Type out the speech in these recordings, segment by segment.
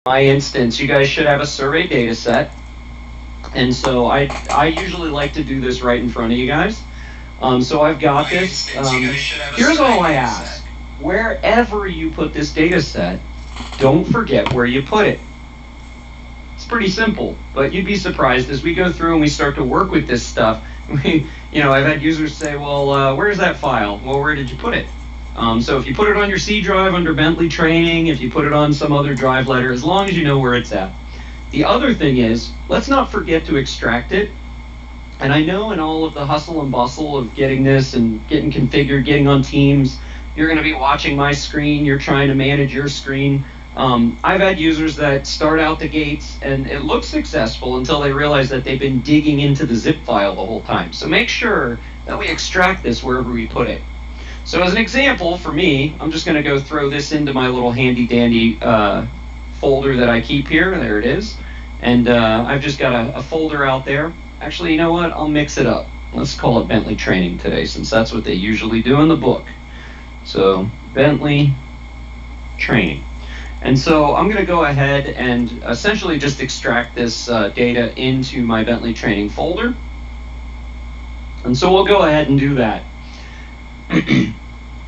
my instance, you guys should have a survey data set. And so I usually like to do this right in front of you guys. So I've got this. Here's all I ask. Wherever you put this data set, don't forget where you put it. It's pretty simple, but you'd be surprised as we go through and we start to work with this stuff. I've had users say, well, where's that file? Well, where did you put it? So if you put it on your C drive under Bentley Training, if you put it on some other drive letter, as long as you know where it's at. The other thing is, let's not forget to extract it. And I know in all of the hustle and bustle of getting this and getting configured, getting on Teams, you're going to be watching my screen, you're trying to manage your screen. I've had users that start out the gates and it looks successful until they realize that they've been digging into the zip file the whole time. So make sure that we extract this wherever we put it. So as an example, for me, I'm just going to go throw this into my little handy dandy folder that I keep here. There it is. And I've just got a folder out there. Actually, you know what? I'll mix it up. Let's call it Bentley Training today, since that's what they usually do in the book. So Bentley Training. And so I'm going to go ahead and essentially just extract this data into my Bentley Training folder. And so we'll go ahead and do that.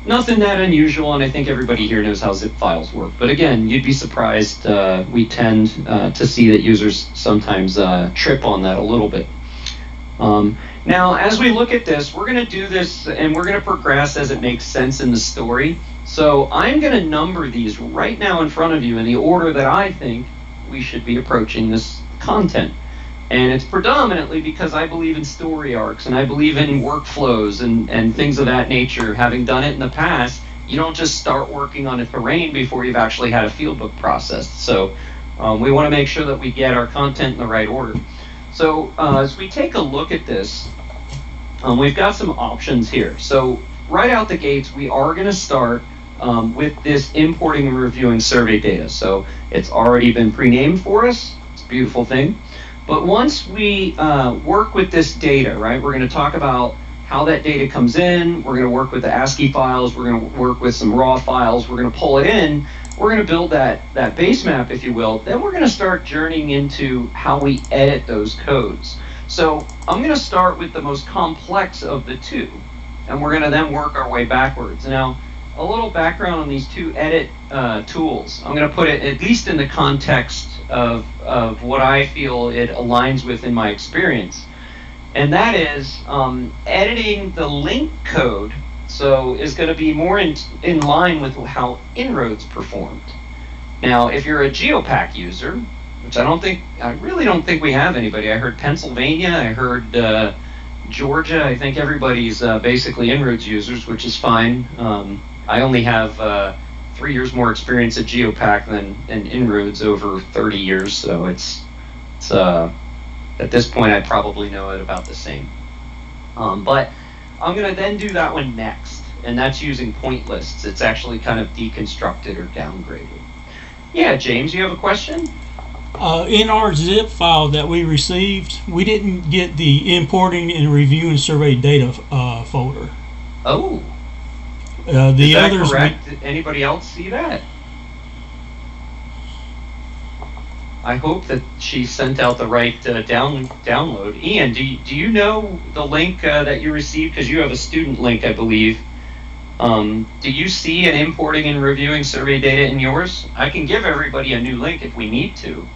Nothing that unusual, and I think everybody here knows how zip files work. But again, you'd be surprised. We tend to see that users sometimes trip on that a little bit. Now, as we look at this, we're going to do this, and we're going to progress as it makes sense in the story. So I'm going to number these right now in front of you in the order that I think we should be approaching this content. And it's predominantly because I believe in story arcs and I believe in workflows and things of that nature. Having done it in the past, you don't just start working on a terrain before you've actually had a field book processed. So we want to make sure that we get our content in the right order. So as we take a look at this, we've got some options here. So right out the gates, we are going to start with this importing and reviewing survey data. So it's already been pre-named for us. It's a beautiful thing. But once we work with this data, right, we're going to talk about how that data comes in. We're going to work with the ASCII files. We're going to work with some raw files. We're going to pull it in. We're going to build that base map, if you will. Then we're going to start journeying into how we edit those codes. So I'm going to start with the most complex of the two, and we're going to then work our way backwards. Now, a little background on these two edit tools. I'm going to put it at least in the context of what I feel it aligns with in my experience. And that is editing the link code, so is going to be more in line with how inroads performed. Now, if you're a Geopack user, which I really don't think we have anybody. I heard Pennsylvania, I heard Georgia. I think everybody's basically inroads users, which is fine. I only have 3 years more experience at Geopack than inroads over 30 years, so it's at this point I probably know it about the same. But I'm going to then do that one next, and that's using point lists. It's actually kind of deconstructed or downgraded. Yeah, James, you have a question? In our zip file that we received, we didn't get the importing and reviewing survey data folder. Oh. The Is that others correct? Did anybody else see that? I hope that she sent out the right download. Ian, do you know the link that you received? Because you have a student link, I believe. Do you see an importing and reviewing survey data in yours? I can give everybody a new link if we need to.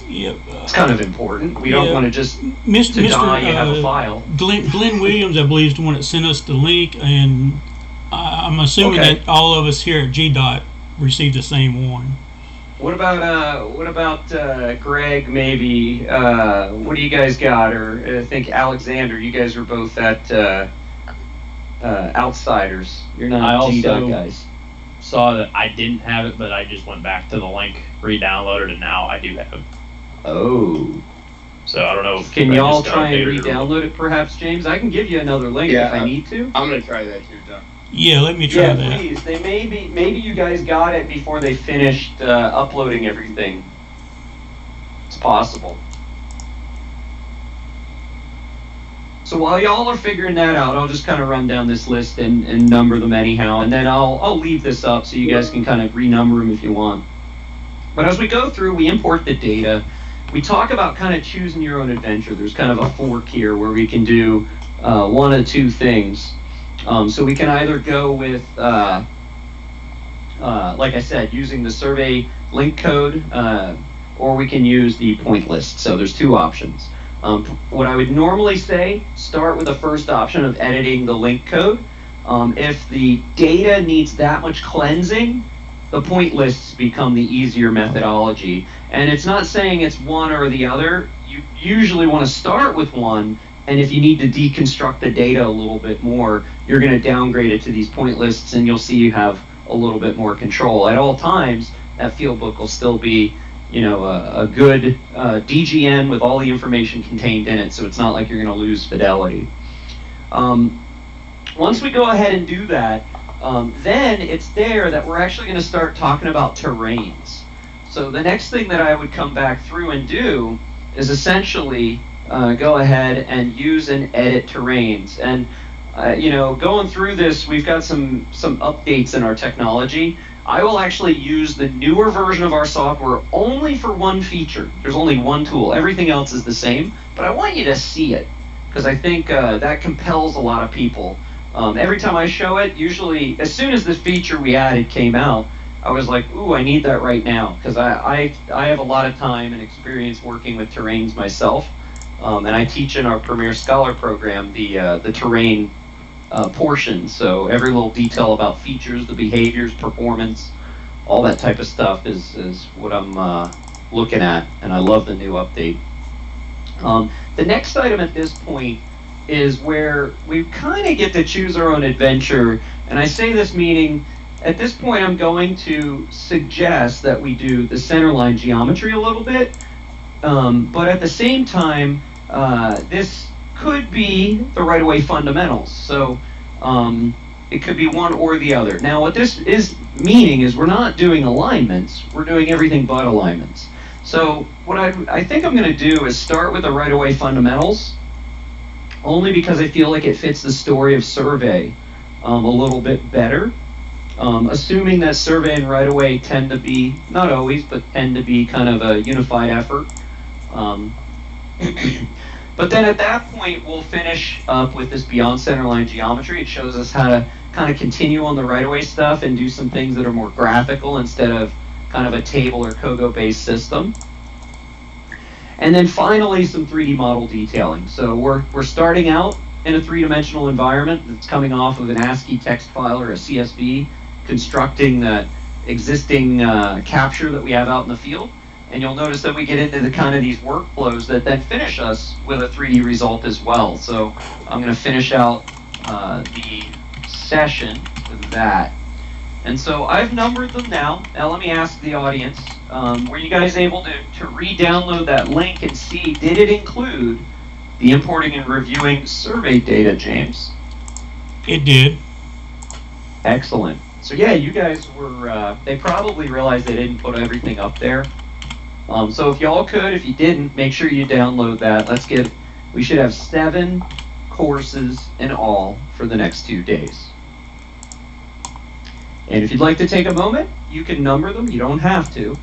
Yep. It's kind of important. We don't want to just you have a file. Glenn Williams, I believe, is the one that sent us the link, and I'm assuming that all of us here at GDOT received the same one. What about Greg? Maybe. What do you guys got? Or I think Alexander. You guys were both at Outsiders. You're not GDOT guys. Saw that I didn't have it, but I just went back to the link, re-downloaded, and now I do have it. Oh. So I don't know. Can y'all try and re-download it, perhaps, James? I can give you another link if I need to. I'm gonna try that here, John. Yeah, let me try that. Yeah, please. They maybe you guys got it before they finished uploading everything. It's possible. So while y'all are figuring that out, I'll just kind of run down this list and number them anyhow, and then I'll leave this up so you guys can kind of renumber them if you want. But as we go through, we import the data. We talk about kind of choosing your own adventure. There's kind of a fork here where we can do one of two things. So we can either go with, like I said, using the survey link code, or we can use the point list. So there's two options. What I would normally say, start with the first option of editing the link code. If the data needs that much cleansing, the point lists become the easier methodology. And it's not saying it's one or the other. You usually want to start with one, and if you need to deconstruct the data a little bit more, you're going to downgrade it to these point lists, and you'll see you have a little bit more control. At all times, that field book will still be, you know, a good DGN with all the information contained in it, so it's not like you're going to lose fidelity. Once we go ahead and do that, then it's there that we're actually going to start talking about terrains. So the next thing that I would come back through and do is essentially go ahead and use and edit terrains. And you know, going through this, we've got some updates in our technology. I will actually use the newer version of our software only for one feature. There's only one tool. Everything else is the same, but I want you to see it because I think that compels a lot of people. Every time I show it, usually as soon as the feature we added came out, I was like, ooh, I need that right now, because I have a lot of time and experience working with terrains myself, and I teach in our Premier Scholar program the terrain portion. So every little detail about features, the behaviors, performance, all that type of stuff is what I'm looking at, and I love the new update. The next item at this point is where we kind of get to choose our own adventure, and I say this meaning, at this point I'm going to suggest that we do the centerline geometry a little bit, but at the same time, this could be the right-of-way fundamentals, so it could be one or the other. Now what this is meaning is we're not doing alignments, we're doing everything but alignments. So what I think I'm going to do is start with the right-of-way fundamentals, only because I feel like it fits the story of survey a little bit better. Assuming that survey and right-of-way tend to be, not always, but tend to be kind of a unified effort. But then at that point, we'll finish up with this beyond centerline geometry. It shows us how to kind of continue on the right-of-way stuff and do some things that are more graphical instead of kind of a table or Kogo-based system. And then finally, some 3D model detailing. So we're starting out in a three-dimensional environment that's coming off of an ASCII text file or a CSV, constructing that existing capture that we have out in the field. And you'll notice that we get into the kind of these workflows that then finish us with a 3D result as well. So I'm going to finish out the session with that. And so I've numbered them now. Now let me ask the audience, were you guys able to re-download that link and see, did it include the importing and reviewing survey data, James? It did. Excellent. So yeah, you guys were, they probably realized they didn't put everything up there. So if y'all could, if you didn't, make sure you download that. We should have 7 courses in all for the next 2 days. And if you'd like to take a moment, you can number them. You don't have to.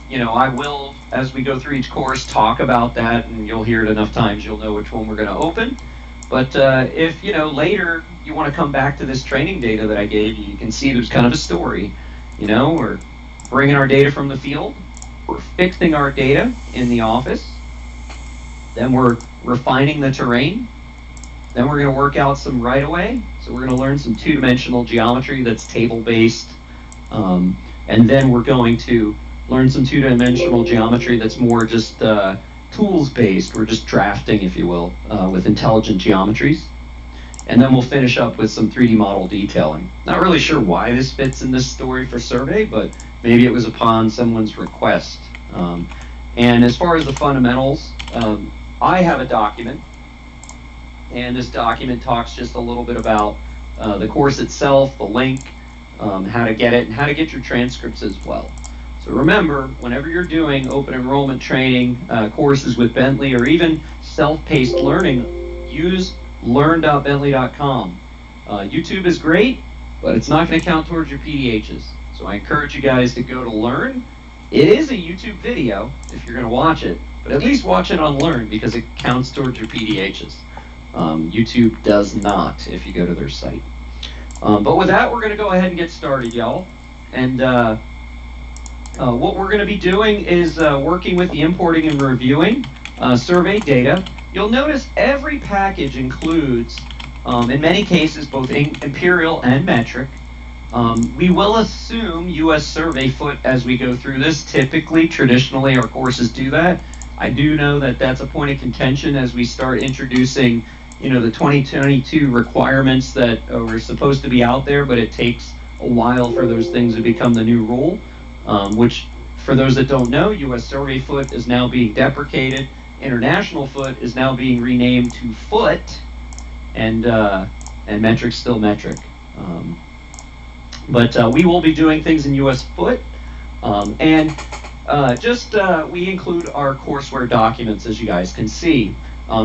You know, I will, as we go through each course, talk about that, and you'll hear it enough times, you'll know which one we're going to open. But if, you know, later you want to come back to this training data that I gave you, you can see there's kind of a story. You know, we're bringing our data from the field. We're fixing our data in the office. Then we're refining the terrain. Then we're going to work out some right-of-way. So we're going to learn some two-dimensional geometry that's table-based. And then we're going to learn some two-dimensional geometry that's more just tools-based. We're just drafting, if you will, with intelligent geometries. And then we'll finish up with some 3D model detailing. Not really sure why this fits in this story for survey, but maybe it was upon someone's request. And as far as the fundamentals, I have a document, and this document talks just a little bit about the course itself, the link, how to get it, and how to get your transcripts as well. So remember, whenever you're doing open enrollment training courses with Bentley, or even self-paced learning, use learn.bentley.com. YouTube is great, but it's not going to count towards your PDHs. So I encourage you guys to go to Learn It is a YouTube video if you're going to watch it, but at least watch it on Learn because it counts towards your PDHs. YouTube does not if you go to their site. But with that, we're going to go ahead and get started, y'all. And what we're going to be doing is working with the importing and reviewing survey data. You'll notice every package includes, in many cases, both imperial and metric. We will assume U.S. survey foot as we go through this. Typically, traditionally, our courses do that. I do know that that's a point of contention as we start introducing, the 2022 requirements that are supposed to be out there, but it takes a while for those things to become the new rule, which, for those that don't know, U.S. survey foot is now being deprecated. International foot is now being renamed to foot, and metric's still metric. But we will be doing things in U.S. foot, and we include our courseware documents, as you guys can see.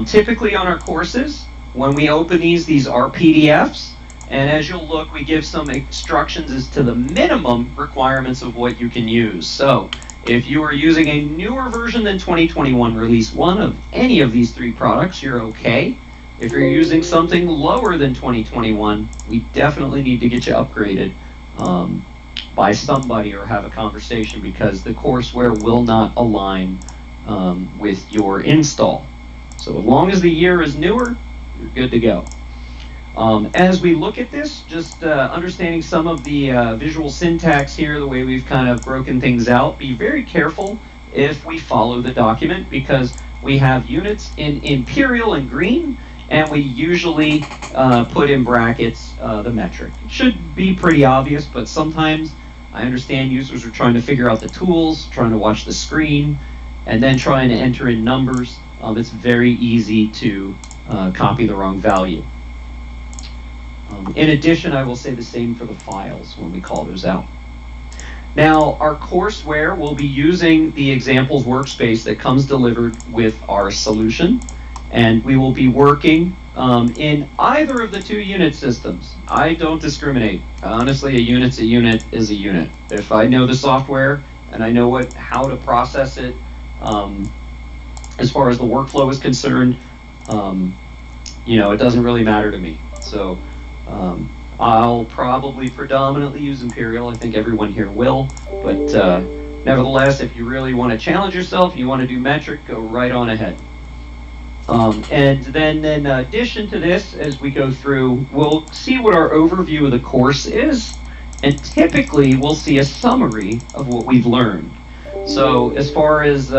Typically on our courses, when we open these are PDFs, and as you'll look, we give some instructions as to the minimum requirements of what you can use. So if you are using a newer version than 2021 release 1 of any of these 3 products, you're okay. If you're using something lower than 2021, we definitely need to get you upgraded by somebody or have a conversation because the courseware will not align with your install. So as long as the year is newer, you're good to go. As we look at this, just understanding some of the visual syntax here, the way we've kind of broken things out, be very careful if we follow the document because we have units in imperial and green, and we usually put in brackets the metric. It should be pretty obvious, but sometimes I understand users are trying to figure out the tools, trying to watch the screen, and then trying to enter in numbers. It's very easy to copy the wrong value. In addition, I will say the same for the files when we call those out. Now, our courseware will be using the examples workspace that comes delivered with our solution, and we will be working in either of the 2 unit systems. I don't discriminate. Honestly, a unit's a unit is a unit. If I know the software and I know how to process it, as far as the workflow is concerned, it doesn't really matter to me. So I'll probably predominantly use Imperial. I think everyone here will. But nevertheless, if you really want to challenge yourself, you want to do metric, go right on ahead. And then in addition to this, as we go through, we'll see what our overview of the course is. And typically, we'll see a summary of what we've learned. So as far as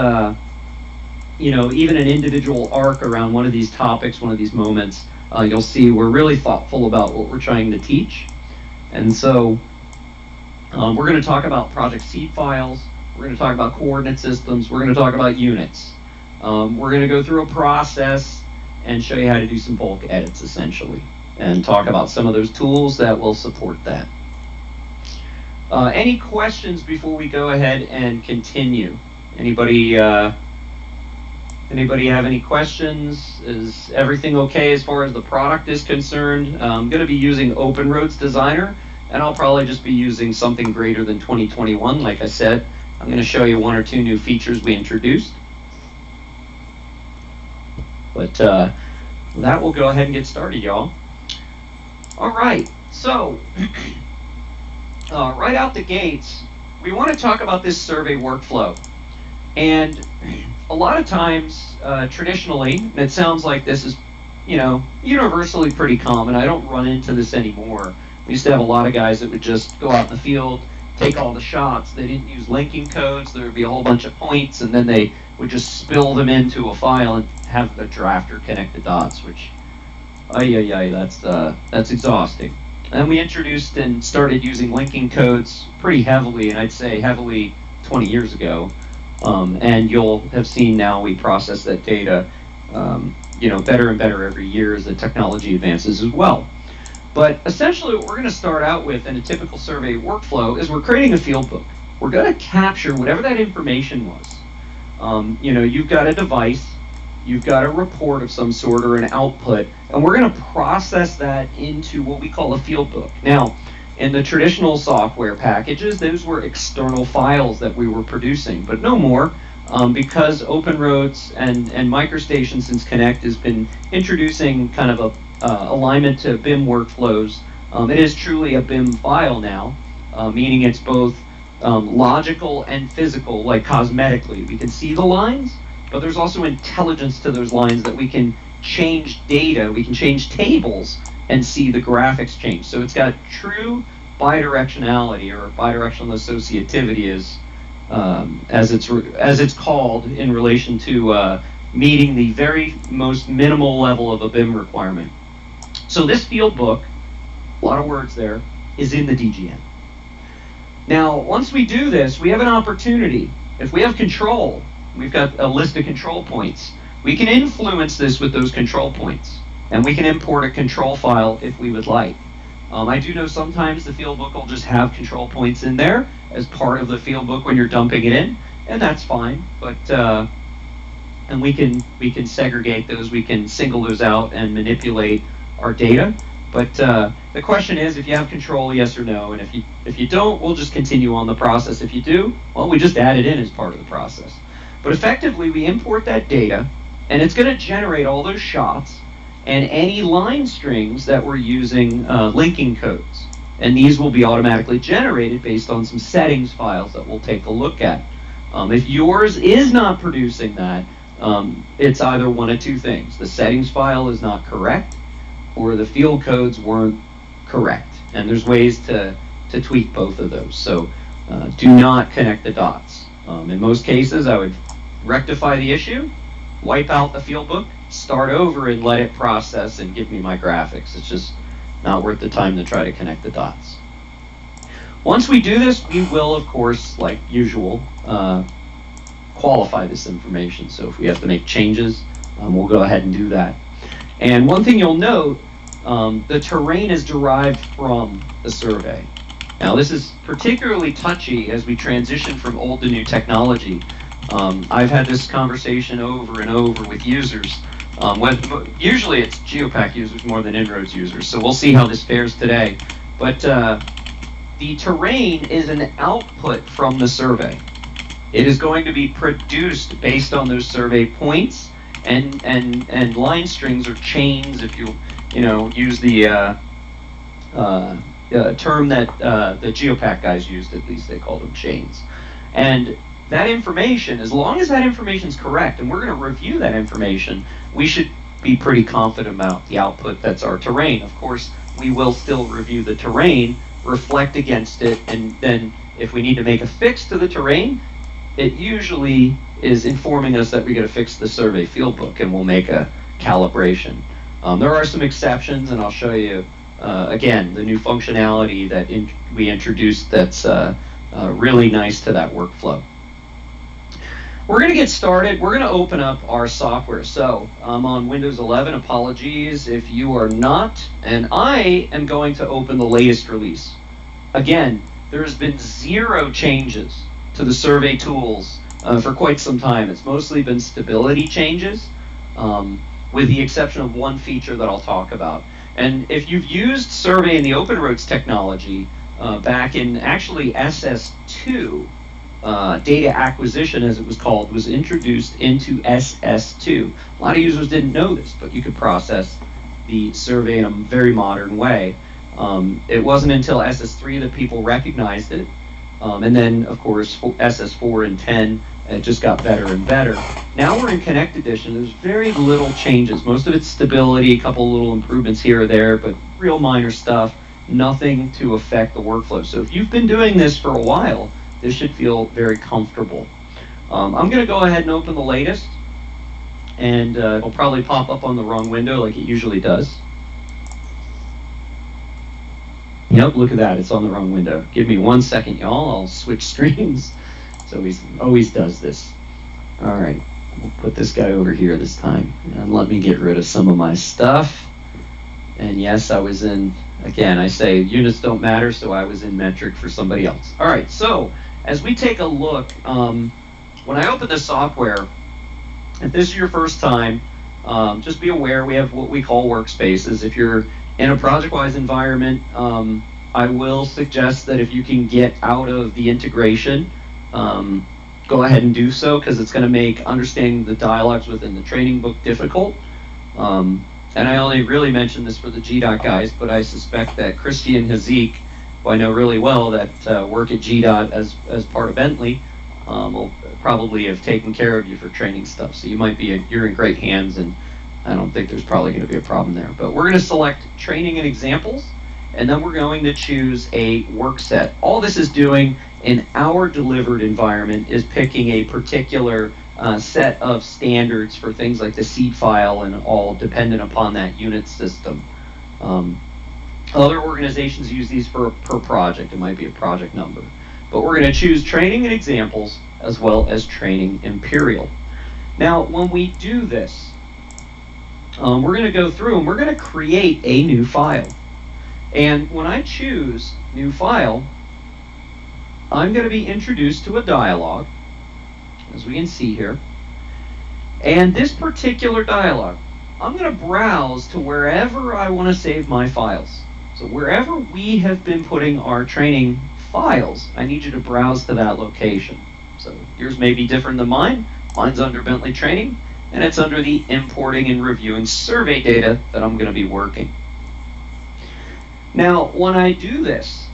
even an individual arc around one of these topics, one of these moments, you'll see we're really thoughtful about what we're trying to teach. And so we're going to talk about project seed files, we're going to talk about coordinate systems, we're going to talk about units. We're going to go through a process and show you how to do some bulk edits, essentially, and talk about some of those tools that will support that. Any questions before we go ahead and continue? Anybody have any questions? Is everything okay as far as the product is concerned? I'm going to be using Open Roads Designer, and I'll probably just be using something greater than 2021. Like I said, I'm going to show you 1 or 2 new features we introduced. But that will go ahead and get started, y'all. All right, so right out the gates, we want to talk about this survey workflow. And a lot of times, traditionally, and it sounds like this is, universally pretty common. I don't run into this anymore. We used to have a lot of guys that would just go out in the field, take all the shots. They didn't use linking codes. There would be a whole bunch of points, and then they would just spill them into a file and have the drafter connect the dots, which, that's exhausting. And we introduced and started using linking codes pretty heavily, and I'd say heavily 20 years ago. And you'll have seen now we process that data, better and better every year as the technology advances as well. But essentially what we're going to start out with in a typical survey workflow is we're creating a field book. We're going to capture whatever that information was. You've got a device, you've got a report of some sort or an output, and we're going to process that into what we call a field book. Now, In the traditional software packages, those were external files that we were producing, but no more. Because OpenRoads and MicroStation since Connect has been introducing kind of a alignment to BIM workflows, it is truly a BIM file now, meaning it's both logical and physical, like cosmetically. We can see the lines, but there's also intelligence to those lines that we can change data, we can change tables and see the graphics change. So it's got true bidirectionality, or bidirectional associativity as it's called, in relation to meeting the very most minimal level of a BIM requirement. So this field book, a lot of words there, is in the DGN. Now, once we do this, we have an opportunity. If we have control, we've got a list of control points. We can influence this with those control points, and we can import a control file if we would like. I do know sometimes the field book will just have control points in there as part of the field book when you're dumping it in, and that's fine. But and we can segregate those, we can single those out and manipulate our data. But the question is, if you have control, yes or no, and if you don't, we'll just continue on the process. If you do, well, we just add it in as part of the process. But effectively, we import that data, and it's going to generate all those shots and any line strings that we're using linking codes. And these will be automatically generated based on some settings files that we'll take a look at. If yours is not producing that, it's either one of two things. The settings file is not correct, or the field codes weren't correct. And there's ways to tweak both of those. So do not connect the dots. In most cases, I would rectify the issue, wipe out the field book, start over and let it process and give me my graphics. It's just not worth the time to try to connect the dots. Once we do this, we will, of course, like usual, qualify this information. So if we have to make changes, we'll go ahead and do that. And one thing you'll note, the terrain is derived from the survey. Now this is particularly touchy as we transition from old to new technology. I've had this conversation over and over with users. Usually it's Geopack users more than En-ROADS users, so we'll see how this fares today. But the terrain is an output from the survey. It is going to be produced based on those survey points, and line strings or chains, if you use the term that the Geopack guys used, at least they called them chains. And that information, as long as that information is correct, and we're going to review that information, we should be pretty confident about the output that's our terrain. Of course, we will still review the terrain, reflect against it, and then if we need to make a fix to the terrain, it usually is informing us that we got to fix the survey field book, and we'll make a calibration. There are some exceptions, and I'll show you again the new functionality that we introduced that's really nice to that workflow. We're going to get started. We're going to open up our software. So I'm on Windows 11. Apologies if you are not. And I am going to open the latest release. Again, there's been 0 changes to the survey tools for quite some time. It's mostly been stability changes, with the exception of one feature that I'll talk about. And if you've used survey in the OpenRoads technology back in actually SS2, data acquisition, as it was called, was introduced into SS2. A lot of users didn't know this, but you could process the survey in a very modern way. It wasn't until SS3 that people recognized it. And then, of course, SS4 and 10, it just got better and better. Now we're in Connect Edition. There's very little changes. Most of it's stability, a couple little improvements here or there, but real minor stuff, nothing to affect the workflow. So if you've been doing this for a while, this should feel very comfortable. I'm going to go ahead and open the latest, and it'll probably pop up on the wrong window like it usually does. Yep, look at that, it's on the wrong window. Give me 1 second, y'all, I'll switch screens. So he always does this. All right, we'll put this guy over here this time, and let me get rid of some of my stuff. And yes, I was in, again, I say units don't matter, so I was in metric for somebody else. All right, so as we take a look, when I open this software, if this is your first time, just be aware we have what we call workspaces. If you're in a project-wise environment, I will suggest that if you can get out of the integration, go ahead and do so, because it's going to make understanding the dialogues within the training book difficult. And I only really mentioned this for the GDOT guys, but I suspect that Christy and Hazik, who I know really well, that work at GDOT as part of Bentley, will probably have taken care of you for training stuff. So you're in great hands, and I don't think there's probably going to be a problem there. But we're going to select training and examples, and then we're going to choose a work set. All this is doing in our delivered environment is picking a particular set of standards for things like the seed file, and all dependent upon that unit system. Other organizations use these per project. It might be a project number. But we're going to choose training and examples as well as training imperial. Now, when we do this, we're going to go through and we're going to create a new file. And when I choose new file, I'm going to be introduced to a dialog, as we can see here. And this particular dialog, I'm going to browse to wherever I want to save my files. So wherever we have been putting our training files, I need you to browse to that location. So yours may be different than mine. Mine's under Bentley Training, and it's under the importing and reviewing survey data that I'm going to be working. Now, when I do this,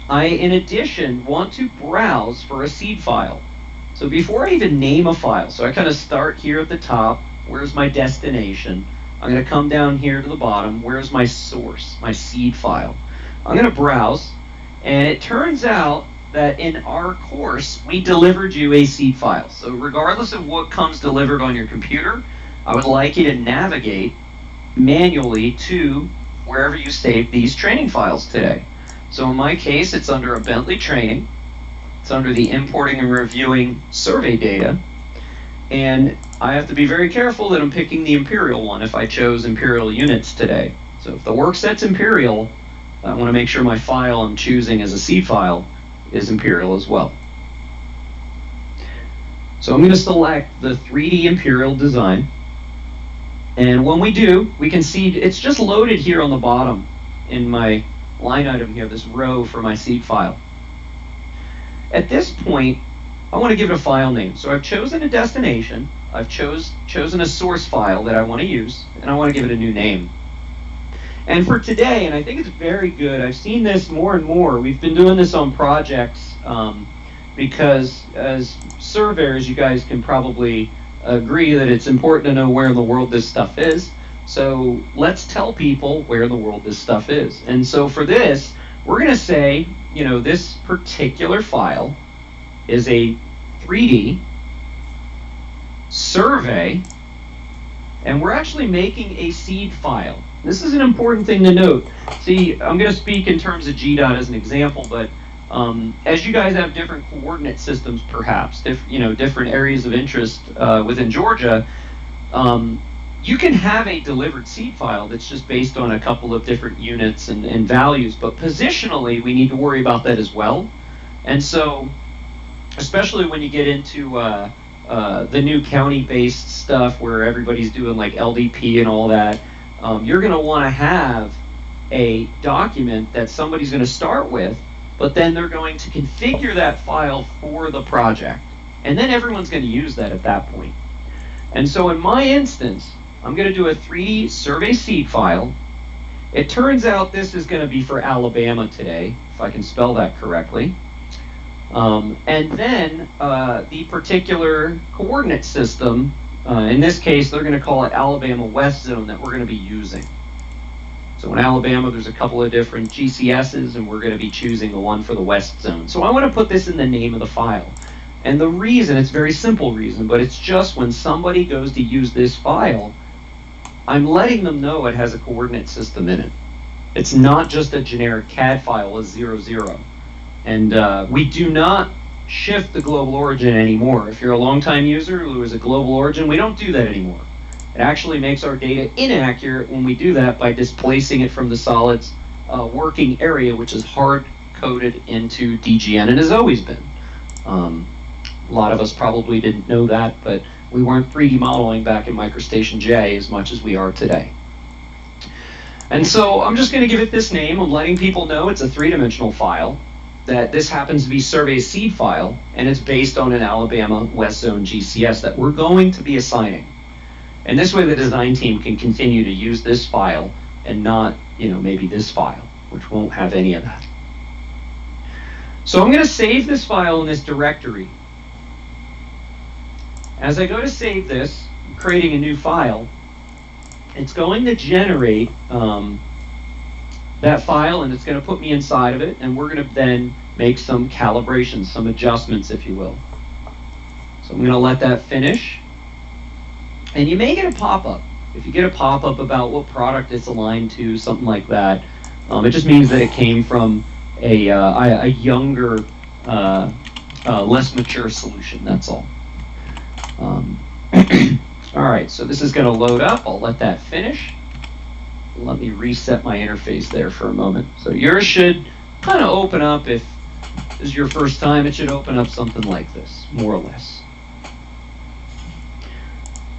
I, in addition, want to browse for a seed file. So before I even name a file, so I kind of start here at the top, where's my destination? I'm going to come down here to the bottom, where's my source, my seed file? I'm going to browse, and it turns out that in our course, we delivered you a seed file. So regardless of what comes delivered on your computer, I would like you to navigate manually to wherever you saved these training files today. So in my case, it's under a Bentley Training. It's under the importing and reviewing survey data. And I have to be very careful that I'm picking the imperial one if I chose imperial units today. So if the work set's imperial, I want to make sure my file I'm choosing as a seed file is imperial as well. So I'm going to select the 3D imperial design. And when we do, we can see it's just loaded here on the bottom in my line item here, this row for my seed file. At this point, I want to give it a file name. So I've chosen a destination, I've chosen a source file that I want to use, and I want to give it a new name. And for today, and I think it's very good, I've seen this more and more, we've been doing this on projects because as surveyors, you guys can probably agree that it's important to know where in the world this stuff is. So let's tell people where in the world this stuff is. And so for this, we're going to say, you know, this particular file is a 3D survey, and we're actually making a seed file. This is an important thing to note. See, I'm going to speak in terms of GDOT as an example, but as you guys have different coordinate systems, perhaps, different areas of interest within Georgia, you can have a delivered seed file that's just based on a couple of different units and values, but positionally, we need to worry about that as well. And so, especially when you get into the new county-based stuff where everybody's doing like LDP and all that, you're going to want to have a document that somebody's going to start with, but then they're going to configure that file for the project. And then everyone's going to use that at that point. And so in my instance, I'm going to do a 3D survey seed file. It turns out this is going to be for Alabama today, if I can spell that correctly. And then the particular coordinate system, in this case, they're going to call it Alabama West Zone that we're going to be using. So in Alabama, there's a couple of different GCSs, and we're going to be choosing the one for the West Zone. So I want to put this in the name of the file. And the reason, it's a very simple reason, but it's just when somebody goes to use this file, I'm letting them know it has a coordinate system in it. It's not just a generic CAD file with 00. And we do not shift the global origin anymore. If you're a longtime user who is a global origin, we don't do that anymore. It actually makes our data inaccurate when we do that by displacing it from the solids working area, which is hard-coded into DGN and has always been. A lot of us probably didn't know that, but we weren't 3D modeling back in MicroStation J as much as we are today. And so I'm just going to give it this name. I'm letting people know it's a three-dimensional file, that this happens to be Survey's seed file, and it's based on an Alabama West Zone GCS that we're going to be assigning. And this way the design team can continue to use this file and not, maybe this file, which won't have any of that. So I'm going to save this file in this directory. As I go to save this, I'm creating a new file. It's going to generate that file, and it's going to put me inside of it, and we're going to then make some calibrations, some adjustments, if you will. So I'm going to let that finish. And you may get a pop-up. If you get a pop-up about what product it's aligned to, something like that, it just means that it came from a younger, less mature solution, that's all. All right, so this is going to load up. I'll let that finish. Let me reset my interface there for a moment. So yours should kind of open up, if this is your first time, it should open up something like this, more or less.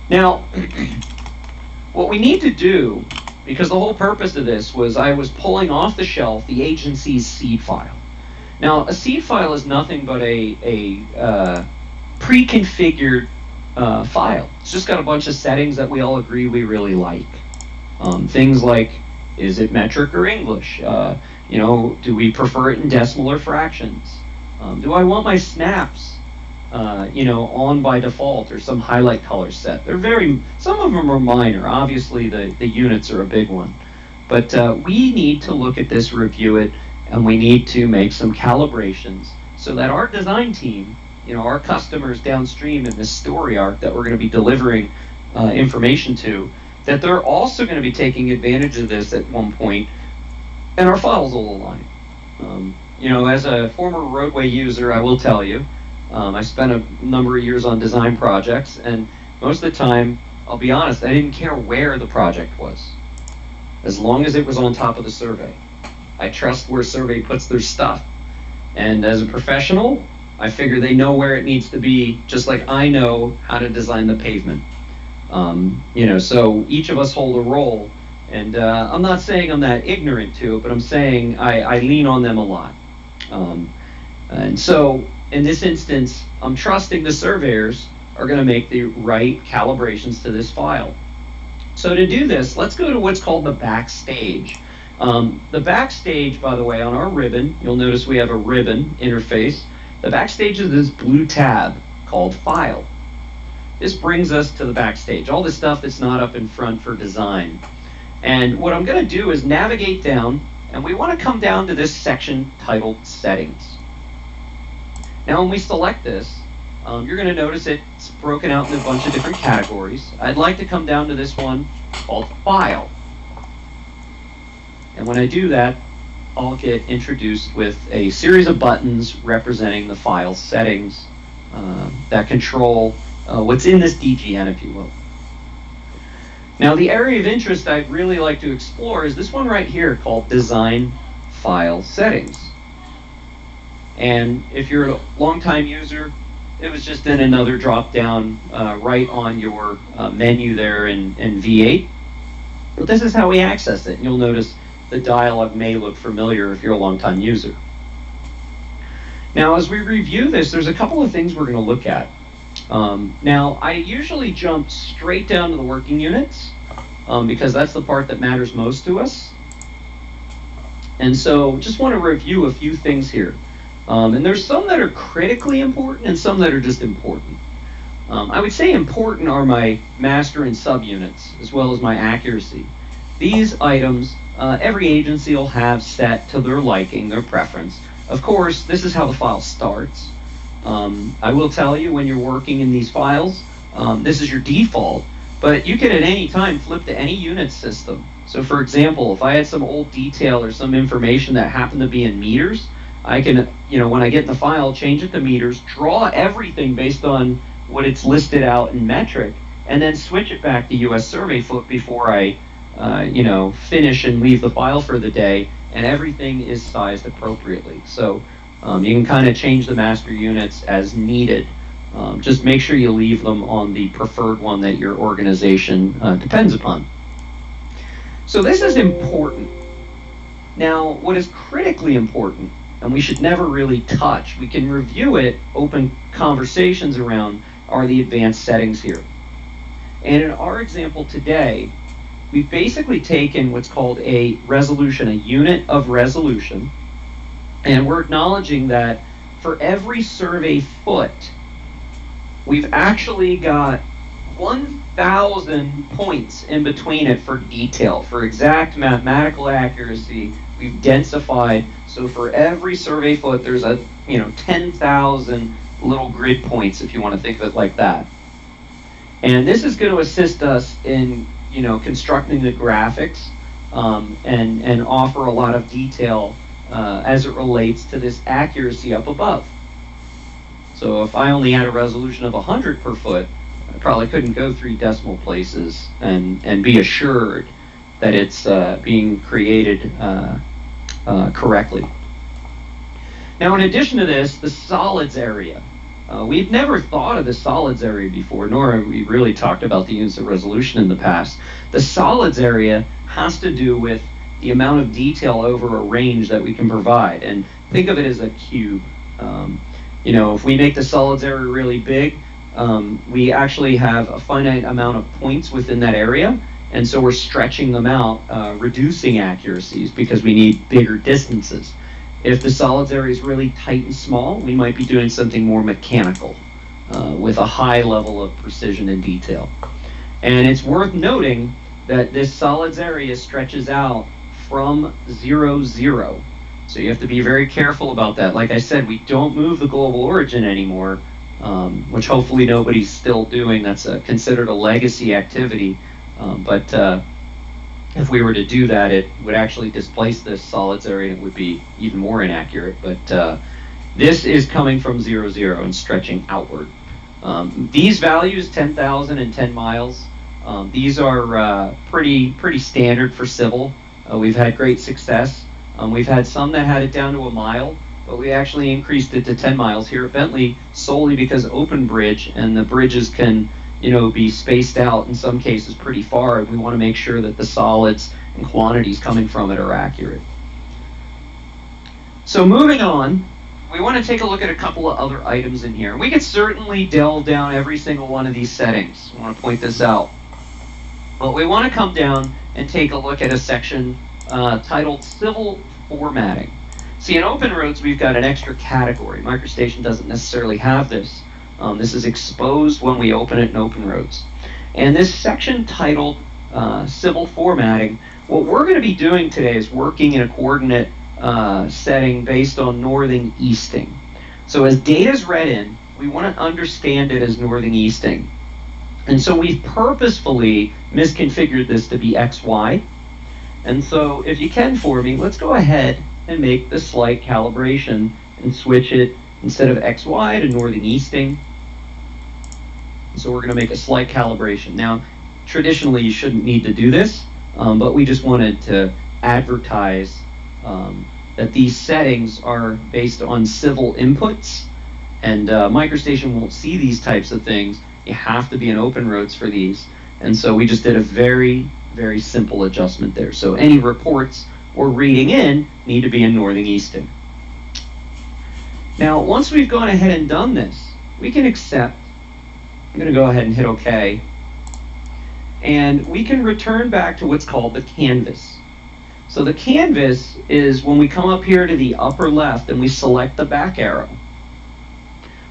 Now, what we need to do, because the whole purpose of this was I was pulling off the shelf the agency's seed file. Now, a seed file is nothing but a pre-configured file. It's just got a bunch of settings that we all agree we really like. Things like, is it metric or English? Do we prefer it in decimal or fractions? Do I want my snaps on by default, or some highlight color set? Some of them are minor. Obviously the units are a big one. But we need to look at this, review it, and we need to make some calibrations so that our design team, our customers downstream in this story arc that we're going to be delivering information to, that they're also going to be taking advantage of this at one point, and our files will align. As a former roadway user, I will tell you, I spent a number of years on design projects, and most of the time, I'll be honest, I didn't care where the project was, as long as it was on top of the survey. I trust where Survey puts their stuff. And as a professional, I figure they know where it needs to be, just like I know how to design the pavement. So each of us hold a role, and I'm not saying I'm that ignorant to it, but I'm saying I lean on them a lot. And so in this instance, I'm trusting the surveyors are going to make the right calibrations to this file. So to do this, let's go to what's called the backstage. The backstage, by the way, on our ribbon, you'll notice we have a ribbon interface. The backstage is this blue tab called File. This brings us to the backstage, all the stuff that's not up in front for design. And what I'm going to do is navigate down, and we want to come down to this section titled Settings. Now when we select this, you're going to notice it's broken out in a bunch of different categories. I'd like to come down to this one called File. And when I do that, I'll get introduced with a series of buttons representing the file settings that control what's in this DGN, if you will. Now, the area of interest I'd really like to explore is this one right here called Design File Settings. And if you're a longtime user, it was just in another drop-down right on your menu there in V8. But this is how we access it. You'll notice the dialog may look familiar if you're a longtime user. Now, as we review this, there's a couple of things we're going to look at. Now, I usually jump straight down to the working units because that's the part that matters most to us. And so just want to review a few things here. And there's some that are critically important and some that are just important. I would say important are my master and subunits, as well as my accuracy. These items, every agency will have set to their liking, their preference. Of course, this is how the file starts. I will tell you, when you're working in these files, this is your default, but you can at any time flip to any unit system. So for example, if I had some old detail or some information that happened to be in meters, I can, when I get in the file, change it to meters, draw everything based on what it's listed out in metric, and then switch it back to US Survey Foot before I, finish and leave the file for the day, and everything is sized appropriately. So you can kind of change the master units as needed. Just make sure you leave them on the preferred one that your organization depends upon. So this is important. Now, what is critically important, and we should never really touch, we can review it, open conversations around, are the advanced settings here. And in our example today, we've basically taken what's called a resolution, a unit of resolution, and we're acknowledging that for every survey foot, we've actually got 1,000 points in between it for detail, for exact mathematical accuracy. We've densified, so for every survey foot, there's a 10,000 little grid points, if you want to think of it like that. And this is going to assist us in constructing the graphics and offer a lot of detail as it relates to this accuracy up above. So if I only had a resolution of 100 per foot, I probably couldn't go 3 decimal places and be assured that it's being created correctly. Now, in addition to this, the solids area. We've never thought of the solids area before, nor have we really talked about the units of resolution in the past. The solids area has to do with the amount of detail over a range that we can provide. And think of it as a cube. If we make the solids area really big, we actually have a finite amount of points within that area. And so we're stretching them out, reducing accuracies because we need bigger distances. If the solids area is really tight and small, we might be doing something more mechanical with a high level of precision and detail. And it's worth noting that this solids area stretches out from 0, 0. So you have to be very careful about that. Like I said, we don't move the global origin anymore, which hopefully nobody's still doing. That's considered a legacy activity. But if we were to do that, it would actually displace this solids area and it would be even more inaccurate. But this is coming from 0, 0 and stretching outward. These values, 10,000 and 10 miles, these are pretty standard for civil. We've had great success. We've had some that had it down to a mile, but we actually increased it to 10 miles here at Bentley solely because open bridge and the bridges can be spaced out in some cases pretty far, and we want to make sure that the solids and quantities coming from it are accurate. So moving on, we want to take a look at a couple of other items in here. We could certainly delve down every single one of these settings. I want to point this out. But we want to come down and take a look at a section titled Civil Formatting. See, in open roads, we've got an extra category. MicroStation doesn't necessarily have this. This is exposed when we open it in open roads. And this section titled Civil Formatting, what we're going to be doing today is working in a coordinate setting based on northing easting. So as data is read in, we want to understand it as northing easting. And so we've purposefully misconfigured this to be XY. And so if you can for me, let's go ahead and make the slight calibration and switch it instead of XY to northing easting. So we're going to make a slight calibration. Now, traditionally you shouldn't need to do this, but we just wanted to advertise that these settings are based on civil inputs, and MicroStation won't see these types of things. You have to be in open roads for these. And so we just did a very, very simple adjustment there. So any reports we're reading in need to be in northing easting. Now, once we've gone ahead and done this, we can accept. I'm going to go ahead and hit OK. And we can return back to what's called the canvas. So the canvas is when we come up here to the upper left and we select the back arrow.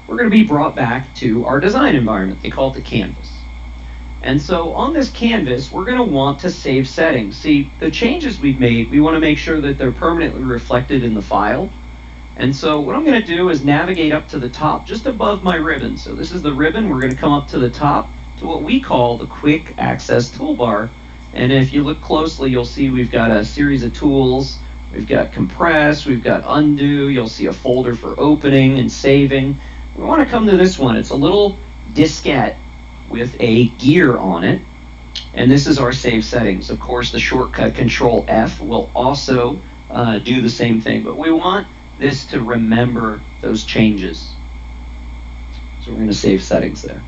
We're going to be brought back to our design environment. They call it the canvas. And so on this canvas, we're going to want to save settings. See, the changes we've made, we want to make sure that they're permanently reflected in the file. And so what I'm going to do is navigate up to the top, just above my ribbon. So this is the ribbon. We're going to come up to the top to what we call the Quick Access Toolbar. And if you look closely, you'll see we've got a series of tools. We've got compress, we've got undo. You'll see a folder for opening and saving. We want to come to this one. It's a little diskette with a gear on it. And this is our save settings. Of course, the shortcut Control F will also do the same thing. But we want this to remember those changes. So we're going to save settings there.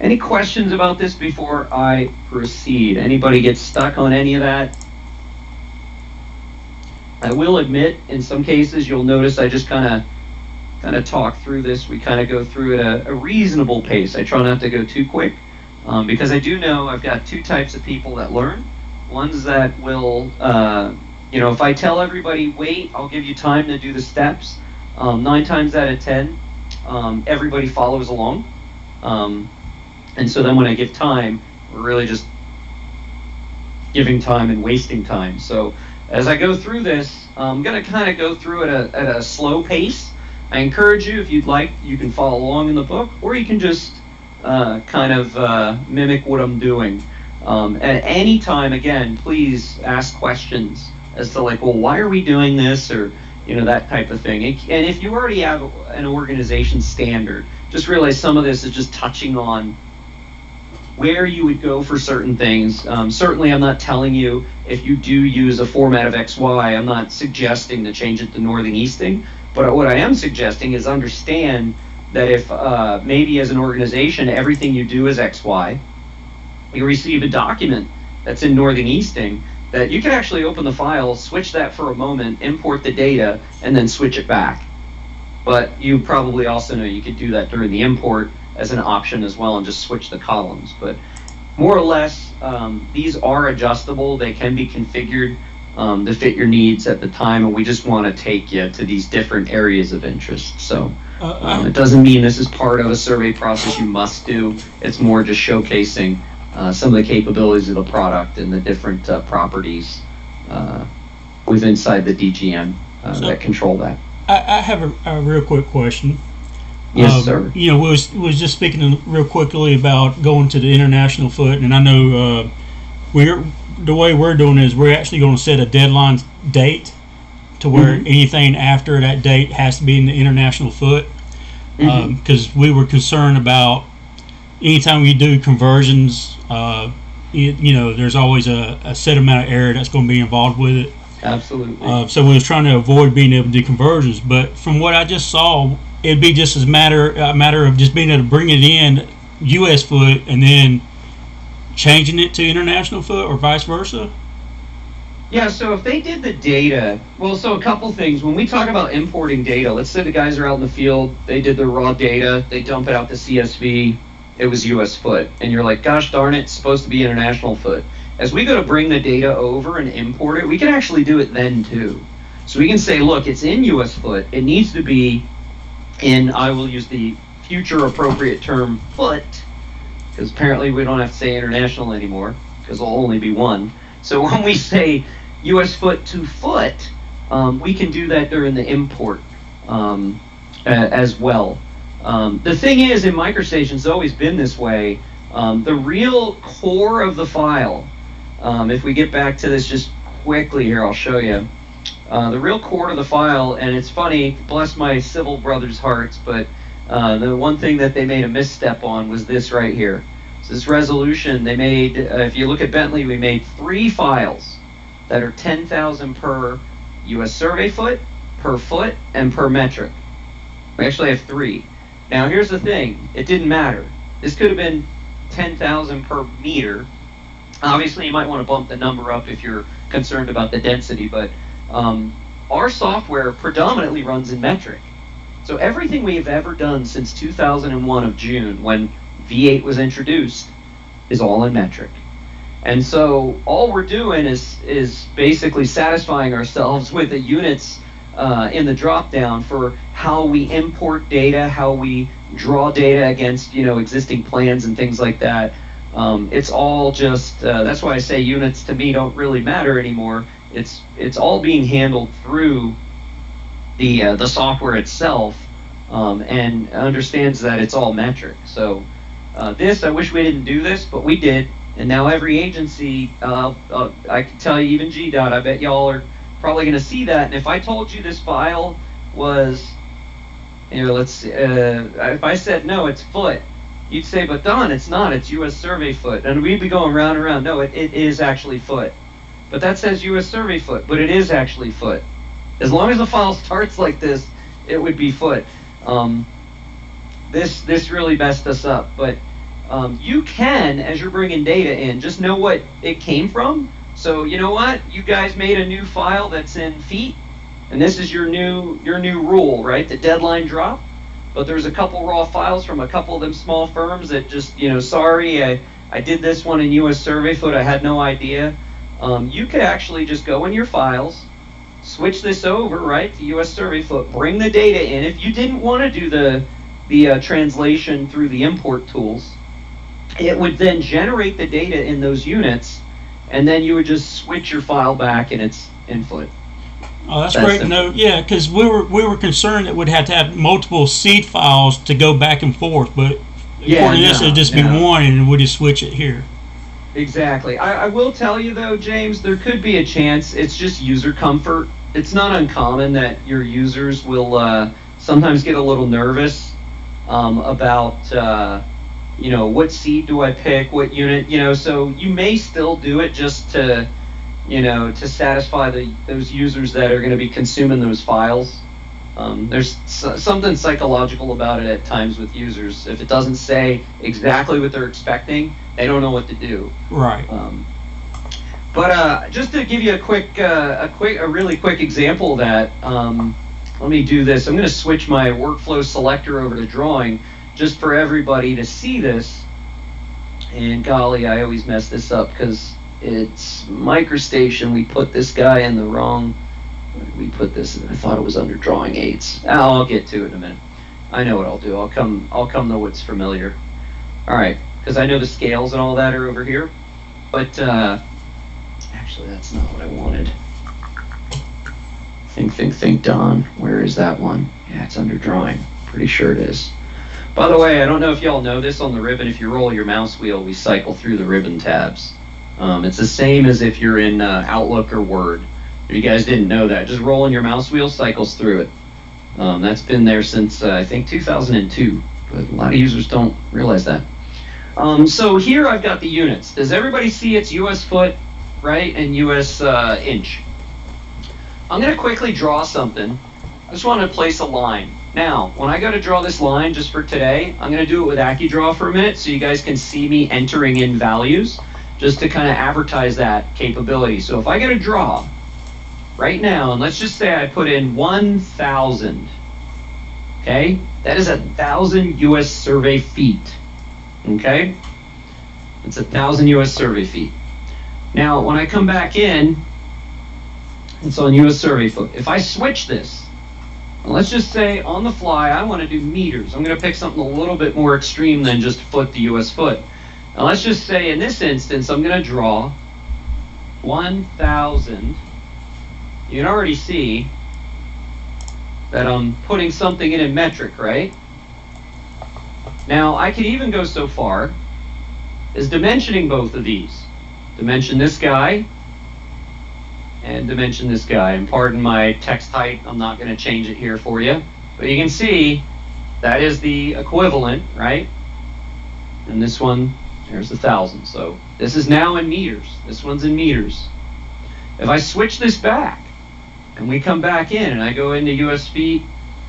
Any questions about this before I proceed? Anybody get stuck on any of that? I will admit, in some cases, you'll notice I just kind of talk through this. We kind of go through it at a reasonable pace. I try not to go too quick, because I do know I've got two types of people that learn. Ones that will, if I tell everybody, wait, I'll give you time to do the steps, 9 times out of 10, everybody follows along. And so then when I give time, we're really just giving time and wasting time. So as I go through this, I'm going to kind of go through it at a slow pace. I encourage you, if you'd like, you can follow along in the book, or you can just mimic what I'm doing. At any time, again, please ask questions as to like, well, why are we doing this, or that type of thing. And if you already have an organization standard, just realize some of this is just touching on where you would go for certain things. Certainly, I'm not telling you if you do use a format of XY, I'm not suggesting to change it to northing easting. But what I am suggesting is understand that if maybe as an organization, everything you do is XY, you receive a document that's in northing easting, that you can actually open the file, switch that for a moment, import the data, and then switch it back. But you probably also know you could do that during the import as an option as well and just switch the columns. But more or less, these are adjustable. They can be configured to fit your needs at the time, and we just want to take you to these different areas of interest. So it doesn't mean this is part of a survey process you must do. It's more just showcasing some of the capabilities of the product and the different properties with inside the DGM that control that. I have a real quick question. Yes, sir. We was just speaking real quickly about going to the international foot, and I know the way we're doing is we're actually going to set a deadline date to where anything after that date has to be in the international foot, because we were concerned about anytime we do conversions, there's always a set amount of error that's going to be involved with it. Absolutely. So we was trying to avoid being able to do conversions, but from what I just saw, it'd be just a matter of just being able to bring it in U.S. foot and then changing it to international foot, or vice versa. Yeah, so if they did the data, so a couple things. When we talk about importing data, let's say the guys are out in the field, they did their raw data, they dump it out to CSV, it was US foot, and you're like, gosh darn it, it's supposed to be international foot. As we go to bring the data over and import it, we can actually do it then too. So we can say, look, it's in US foot, it needs to be in, I will use the future appropriate term, foot, because apparently we don't have to say international anymore, because there'll only be one. So when we say US foot to foot, we can do that during the import as well. The thing is, in MicroStation, it's always been this way. The real core of the file, if we get back to this just quickly here, I'll show you. The real core of the file, and it's funny, bless my civil brothers' hearts, but the one thing that they made a misstep on was this right here. So this resolution, they made, if you look at Bentley, we made 3 files that are 10,000 per US survey foot, per foot, and per metric. We actually have 3. Now here's the thing, it didn't matter. This could have been 10,000 per meter. Obviously you might want to bump the number up if you're concerned about the density, but our software predominantly runs in metric. So everything we have ever done since 2001 of June, when V8 was introduced, is all in metric. And so all we're doing is basically satisfying ourselves with the units in the drop down for how we import data, how we draw data against existing plans and things like that. It's all just that's why I say units to me don't really matter anymore. It's all being handled through the software itself, and understands that it's all metric. So this, I wish we didn't do this, but we did. And now every agency, I can tell you, even GDOT, I bet y'all are probably going to see that. And if I told you this file was, if I said, no, it's foot, you'd say, but Don, it's not, it's US survey foot. And we'd be going round and round. No, it is actually foot. But that says US survey foot, but it is actually foot. As long as the file starts like this, it would be foot. This really messed us up. But You can, as you're bringing data in, just know what it came from. So you know what? You guys made a new file that's in feet, and this is your new rule, right? The deadline drop. But there's a couple raw files from a couple of them small firms that just, sorry, I did this one in US Survey Foot. I had no idea. You could actually just go in your files, switch this over, right, to US Survey Foot, bring the data in. If you didn't want to do the translation through the import tools, it would then generate the data in those units, and then you would just switch your file back and it's in Foot. Oh, that's great to know. Yeah, because we were concerned that we'd have to have multiple seed files to go back and forth, but according to this, it'd just be one, and we just switch it here. Exactly. I will tell you though, James, there could be a chance. It's just user comfort. It's not uncommon that your users will sometimes get a little nervous about what seed do I pick, what unit, so you may still do it just to satisfy those users that are going to be consuming those files. There's something psychological about it at times with users. If it doesn't say exactly what they're expecting, they don't know what to do. Right. But just to give you a really quick example of that, let me do this. I'm going to switch my workflow selector over to drawing just for everybody to see this. And golly, I always mess this up because it's MicroStation. We put this guy in the wrong. Where did we put this? I thought it was under drawing aids. I'll get to it in a minute. I know what I'll do. I'll come to what's familiar. All right, because I know the scales and all that are over here. But actually, that's not what I wanted. Think, Don. Where is that one? Yeah, it's under drawing. Pretty sure it is. By the way, I don't know if y'all know this on the ribbon. If you roll your mouse wheel, we cycle through the ribbon tabs. It's the same as if you're in Outlook or Word. If you guys didn't know that, just rolling your mouse wheel cycles through it. That's been there since I think 2002, but a lot of users don't realize that. So here I've got the units. Does everybody see it's US foot, right, and US inch? I'm going to quickly draw something. I just want to place a line. Now, when I go to draw this line just for today, I'm going to do it with AccuDraw for a minute so you guys can see me entering in values just to kind of advertise that capability. So if I get a draw right now, and let's just say I put in 1,000, okay? That is 1,000 US survey feet, okay? It's 1,000 US survey feet. Now, when I come back in, it's on US survey foot. If I switch this, let's just say on the fly, I want to do meters. I'm going to pick something a little bit more extreme than just foot to US foot. Now let's just say in this instance, I'm going to draw 1,000. You can already see that I'm putting something in metric, right? Now I could even go so far as dimensioning both of these. Dimension this guy and dimension this guy. And pardon my text height, I'm not going to change it here for you. But you can see that is the equivalent, right? And this one, there's 1,000. So this is now in meters. This one's in meters. If I switch this back and we come back in and I go into US feet,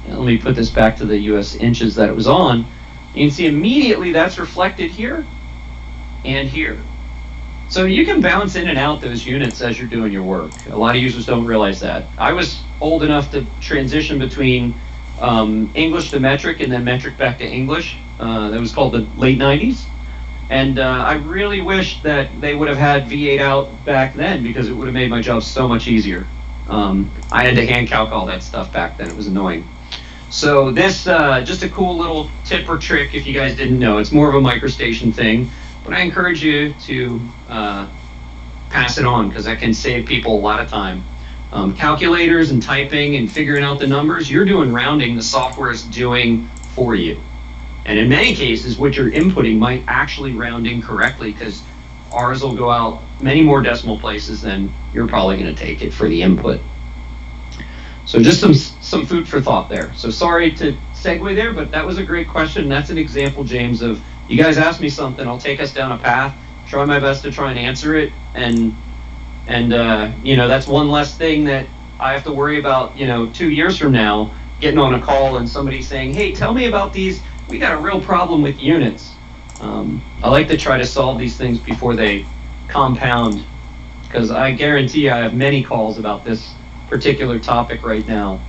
and let me put this back to the US inches that it was on, you can see immediately that's reflected here and here. So you can bounce in and out those units as you're doing your work. A lot of users don't realize that. I was old enough to transition between English to metric and then metric back to English. That was called the late 90s. And I really wish that they would have had V8 out back then because it would have made my job so much easier. I had to hand calc all that stuff back then. It was annoying. So this, just a cool little tip or trick if you guys didn't know. It's more of a MicroStation thing. But I encourage you to pass it on because that can save people a lot of time. Calculators and typing and figuring out the numbers, you're doing rounding, the software is doing for you. And in many cases, what you're inputting might actually round incorrectly because ours will go out many more decimal places than you're probably going to take it for the input. So just some food for thought there. So sorry to segue there, but that was a great question. That's an example, James, of you guys ask me something, I'll take us down a path, try my best to try and answer it, and that's one less thing that I have to worry about, 2 years from now, getting on a call and somebody saying, hey, tell me about these, we got a real problem with units. I like to try to solve these things before they compound, because I guarantee I have many calls about this particular topic right now.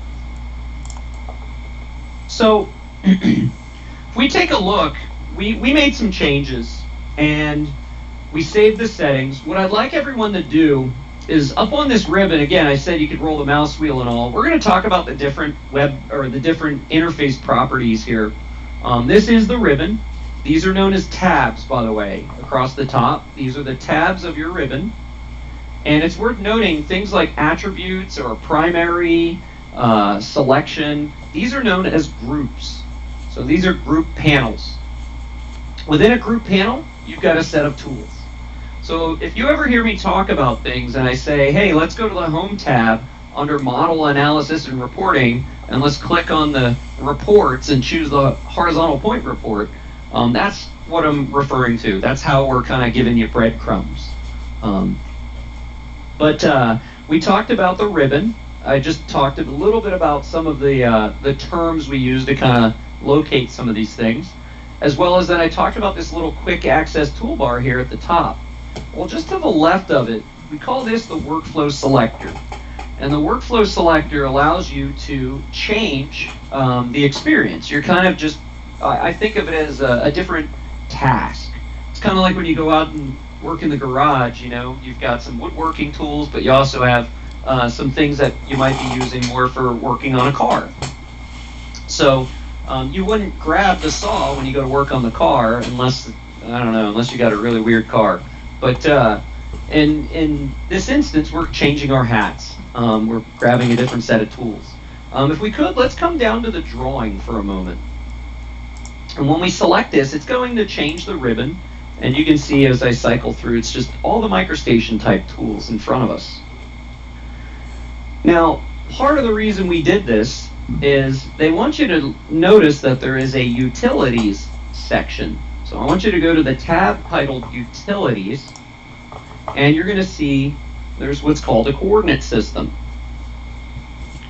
So if we take a look, we made some changes and we saved the settings. What I'd like everyone to do is up on this ribbon, again, I said you could roll the mouse wheel and all. We're going to talk about the different the different interface properties here. This is the ribbon. These are known as tabs, by the way, across the top. These are the tabs of your ribbon. And it's worth noting things like attributes or primary, selection. These are known as groups. So these are group panels. Within a group panel, you've got a set of tools. So if you ever hear me talk about things and I say, hey, let's go to the Home tab under Model Analysis and Reporting, and let's click on the reports and choose the horizontal point report, that's what I'm referring to. That's how we're kind of giving you breadcrumbs. But we talked about the ribbon. I just talked a little bit about some of the terms we use to kind of locate some of these things, as well as then I talked about this little quick access toolbar here at the top. Well, just to the left of it, we call this the workflow selector. And the workflow selector allows you to change the experience. You're kind of just, I think of it as a different task. It's kind of like when you go out and work in the garage, you know, you've got some woodworking tools, but you also have some things that you might be using more for working on a car. So you wouldn't grab the saw when you go to work on the car unless, I don't know, unless you got a really weird car. But in this instance, we're changing our hats. We're grabbing a different set of tools. If we could, let's come down to the drawing for a moment. And when we select this, it's going to change the ribbon. And you can see as I cycle through, it's just all the MicroStation type tools in front of us. Now, part of the reason we did this is they want you to notice that there is a Utilities section. So I want you to go to the tab titled Utilities, and you're going to see there's what's called a coordinate system.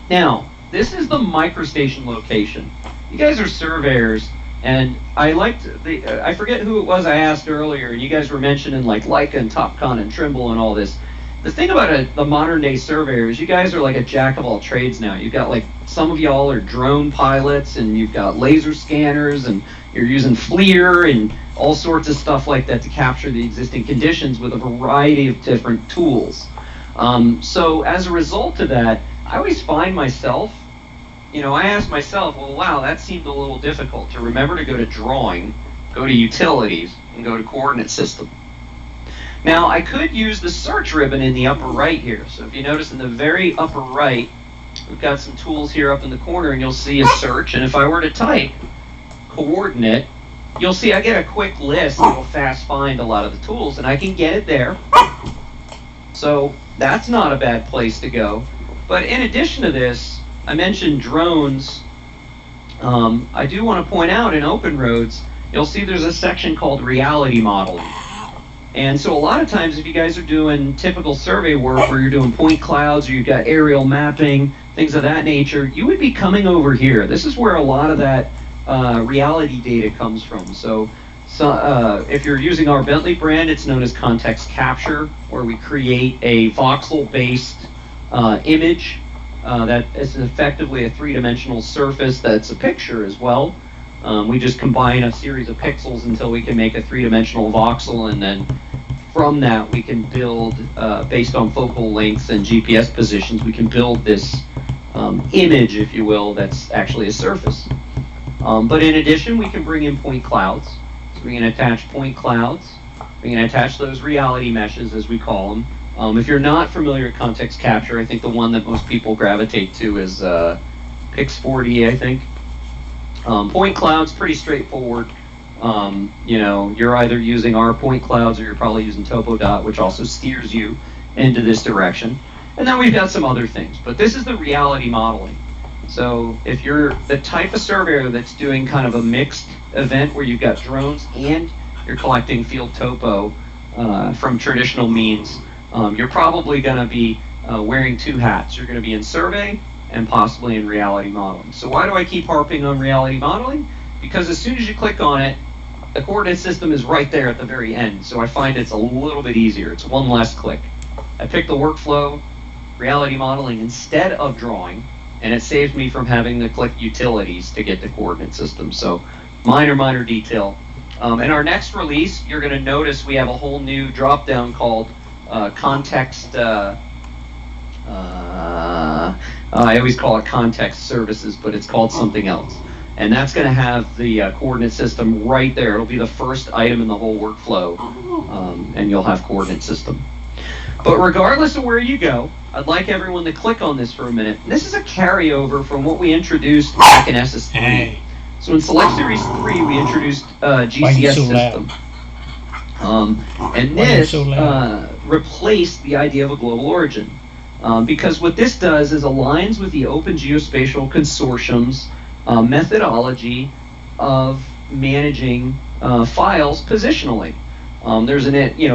Now, this is the MicroStation location. You guys are surveyors, and I liked I forget who it was I asked earlier, and you guys were mentioning like Leica and Topcon and Trimble and all this. The thing about the modern day surveyor is you guys are like a jack of all trades now. You've got like, some of y'all are drone pilots, and you've got laser scanners, and you're using FLIR and all sorts of stuff like that to capture the existing conditions with a variety of different tools. So as a result of that, I always find myself, you know, I ask myself, well, wow, that seemed a little difficult to remember to go to drawing, go to utilities, and go to coordinate system. Now, I could use the search ribbon in the upper right here. So if you notice in the very upper right, we've got some tools here up in the corner, and you'll see a search. And if I were to type coordinate, you'll see I get a quick list. It'll fast find a lot of the tools, and I can get it there. So that's not a bad place to go. But in addition to this, I mentioned drones. I do want to point out in Open Roads, you'll see there's a section called reality modeling. And so a lot of times if you guys are doing typical survey work where you're doing point clouds or you've got aerial mapping, things of that nature, you would be coming over here. This is where a lot of that reality data comes from. So if you're using our Bentley brand, it's known as context capture, where we create a voxel-based image that is effectively a three-dimensional surface that's a picture as well. We just combine a series of pixels until we can make a three-dimensional voxel, and then from that we can build, based on focal lengths and GPS positions, we can build this image, if you will, that's actually a surface. But in addition, we can bring in point clouds. So we can attach point clouds. We can attach those reality meshes, as we call them. If you're not familiar with context capture, I think the one that most people gravitate to is Pix4D, I think. Point clouds, pretty straightforward. You know, you're either using our point clouds or you're probably using TopoDot, which also steers you into this direction. And then we've got some other things, but this is the reality modeling. So if you're the type of surveyor that's doing kind of a mixed event where you've got drones and you're collecting field topo from traditional means, you're probably going to be wearing two hats. You're going to be in survey and possibly in reality modeling. So why do I keep harping on reality modeling? Because as soon as you click on it, the coordinate system is right there at the very end, so I find it's a little bit easier. It's one less click. I pick the workflow, reality modeling instead of drawing, and it saves me from having to click utilities to get the coordinate system. So minor detail. In our next release, you're going to notice we have a whole new drop-down called context. I always call it context services, but it's called something else. And that's going to have the coordinate system right there. It'll be the first item in the whole workflow, and you'll have coordinate system. But regardless of where you go, I'd like everyone to click on this for a minute. This is a carryover from what we introduced back in SS3. Hey. So in Select Series 3, we introduced GCS system. And this replaced the idea of a global origin. Because what this does is aligns with the Open Geospatial Consortium's methodology of managing files positionally. There's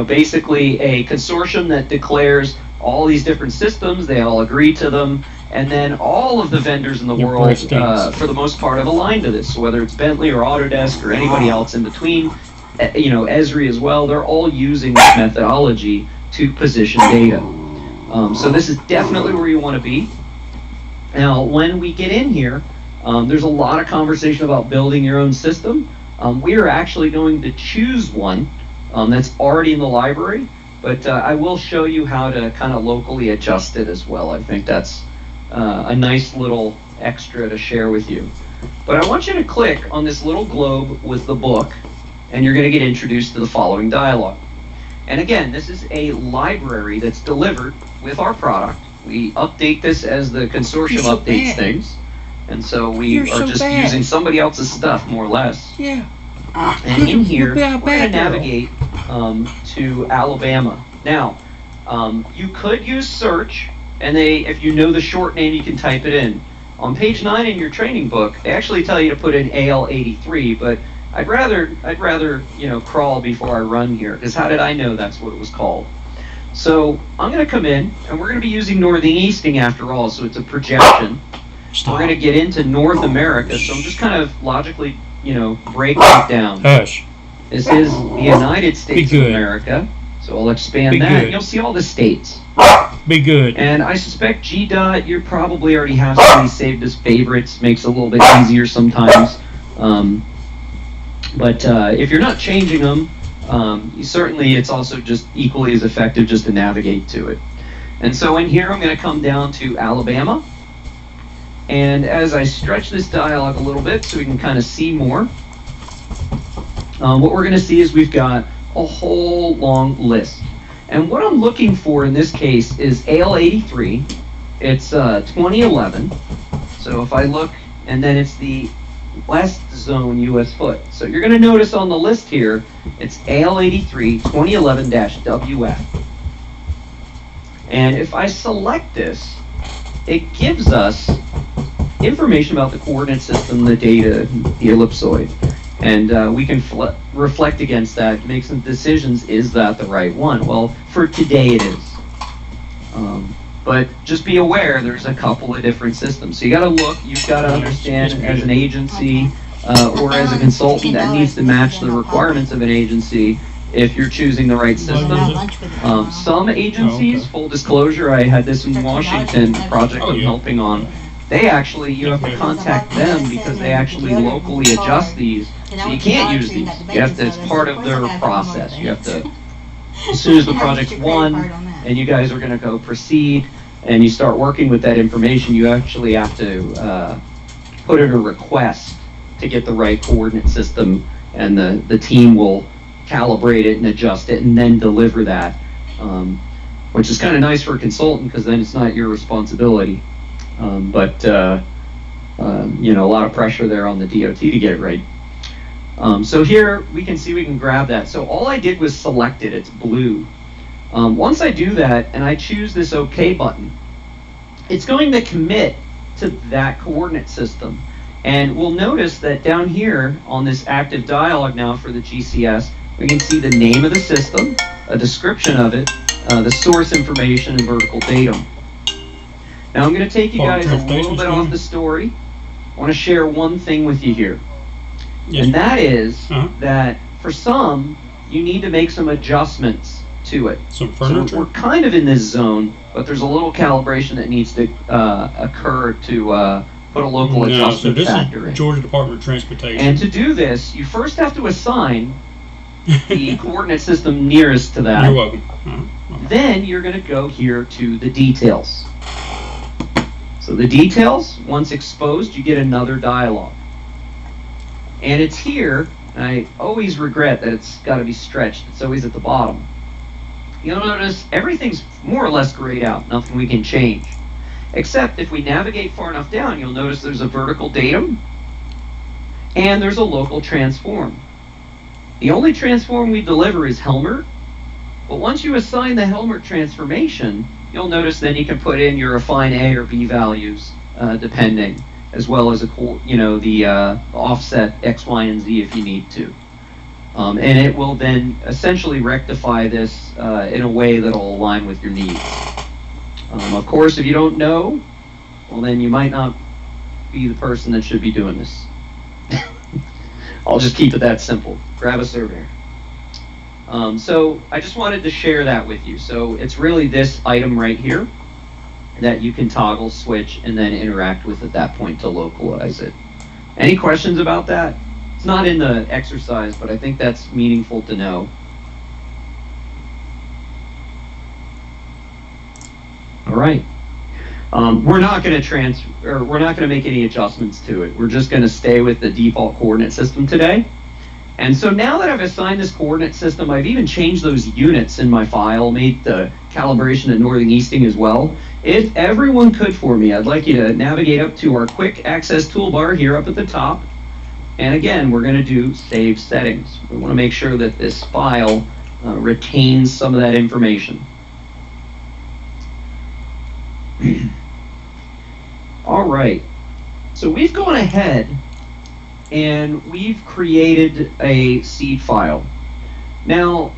basically a consortium that declares all these different systems. They all agree to them, and then all of the vendors in the world, for the most part, have aligned to this. So whether it's Bentley or Autodesk or anybody else in between, Esri as well, they're all using this methodology to position data. So this is definitely where you want to be. Now, when we get in here, there's a lot of conversation about building your own system. We are actually going to choose one that's already in the library, but I will show you how to kind of locally adjust it as well. I think that's a nice little extra to share with you. But I want you to click on this little globe with the book, and you're going to get introduced to the following dialogue. And again, this is a library that's delivered with our product. We update this as the consortium updates things. And so we are just using somebody else's stuff, more or less. Yeah. And in here, we're going to navigate to Alabama. Now, you could use search, and if you know the short name, you can type it in. On page 9 in your training book, they actually tell you to put in AL83, but I'd rather crawl before I run here, because how did I know that's what it was called? So I'm going to come in, and we're going to be using northing easting after all, so it's a projection. Stop. We're going to get into North America, so I'm just kind of logically, breaking it down. Hush. This is the United States of America, so I'll expand that. And you'll see all the states. Be good. And I suspect GDOT, you probably already have some of these saved as favorites. Makes it a little bit easier sometimes. But if you're not changing them, certainly it's also just equally as effective just to navigate to it. And so in here, I'm going to come down to Alabama. And as I stretch this dialog a little bit so we can kind of see more, what we're going to see is we've got a whole long list. And what I'm looking for in this case is AL83. It's 2011. So if I look, and then it's the West Zone U.S. foot. So you're going to notice on the list here, it's AL83 2011-WF. And if I select this, it gives us information about the coordinate system, the data, the ellipsoid. And we can reflect against that, make some decisions. Is that the right one? Well, for today it is. But just be aware, there's a couple of different systems. So you got to look, you've got to understand as an agency or as a consultant that needs to match the requirements of an agency if you're choosing the right system. Some agencies, full disclosure, I had this in Washington, the project I'm helping on. They actually, you have to contact them because they actually locally adjust these. So you can't use these. You have to, it's part of their process. You have to, as soon as the project's won and you guys are going to go proceed and you start working with that information, you actually have to put in a request to get the right coordinate system, and the team will calibrate it and adjust it and then deliver that, which is kind of nice for a consultant because then it's not your responsibility. But a lot of pressure there on the DOT to get it right. So here we can see we can grab that. So all I did was select it. It's blue. Once I do that and I choose this OK button, it's going to commit to that coordinate system. And we'll notice that down here on this active dialog now for the GCS, we can see the name of the system, a description of it, the source information, and vertical datum. Now I'm going to take you guys a little bit off the story. I want to share one thing with you here. Yes. And that is that for some, you need to make some adjustments to it. Some So furniture. we're kind of in this zone, but there's a little calibration that needs to occur to put a local No, so adjustment this factor is in. Georgia Department of Transportation. And to do this, you first have to assign the coordinate system nearest to that. You're welcome. Then you're going to go here to the details. So the details, once exposed, you get another dialog. And it's here, and I always regret that it's got to be stretched. It's always at the bottom. You'll notice everything's more or less grayed out, nothing we can change. Except if we navigate far enough down, you'll notice there's a vertical datum, and there's a local transform. The only transform we deliver is Helmer, but once you assign the Helmer transformation, you'll notice then you can put in your affine A or B values, depending, as well as the offset X, Y, and Z if you need to. And it will then essentially rectify this in a way that'll align with your needs. Of course, if you don't know, well then you might not be the person that should be doing this. I'll just keep it that simple. Grab a surveyor. So I just wanted to share that with you. So it's really this item right here that you can toggle, switch, and then interact with at that point to localize it. Any questions about that? It's not in the exercise, but I think that's meaningful to know. All right. We're not going to make any adjustments to it. We're just going to stay with the default coordinate system today. And so now that I've assigned this coordinate system, I've even changed those units in my file, made the calibration and northing easting as well. If everyone could for me, I'd like you to navigate up to our quick access toolbar here up at the top. And again, we're going to do save settings. We want to make sure that this file retains some of that information. All right, so we've gone ahead and we've created a seed file. Now,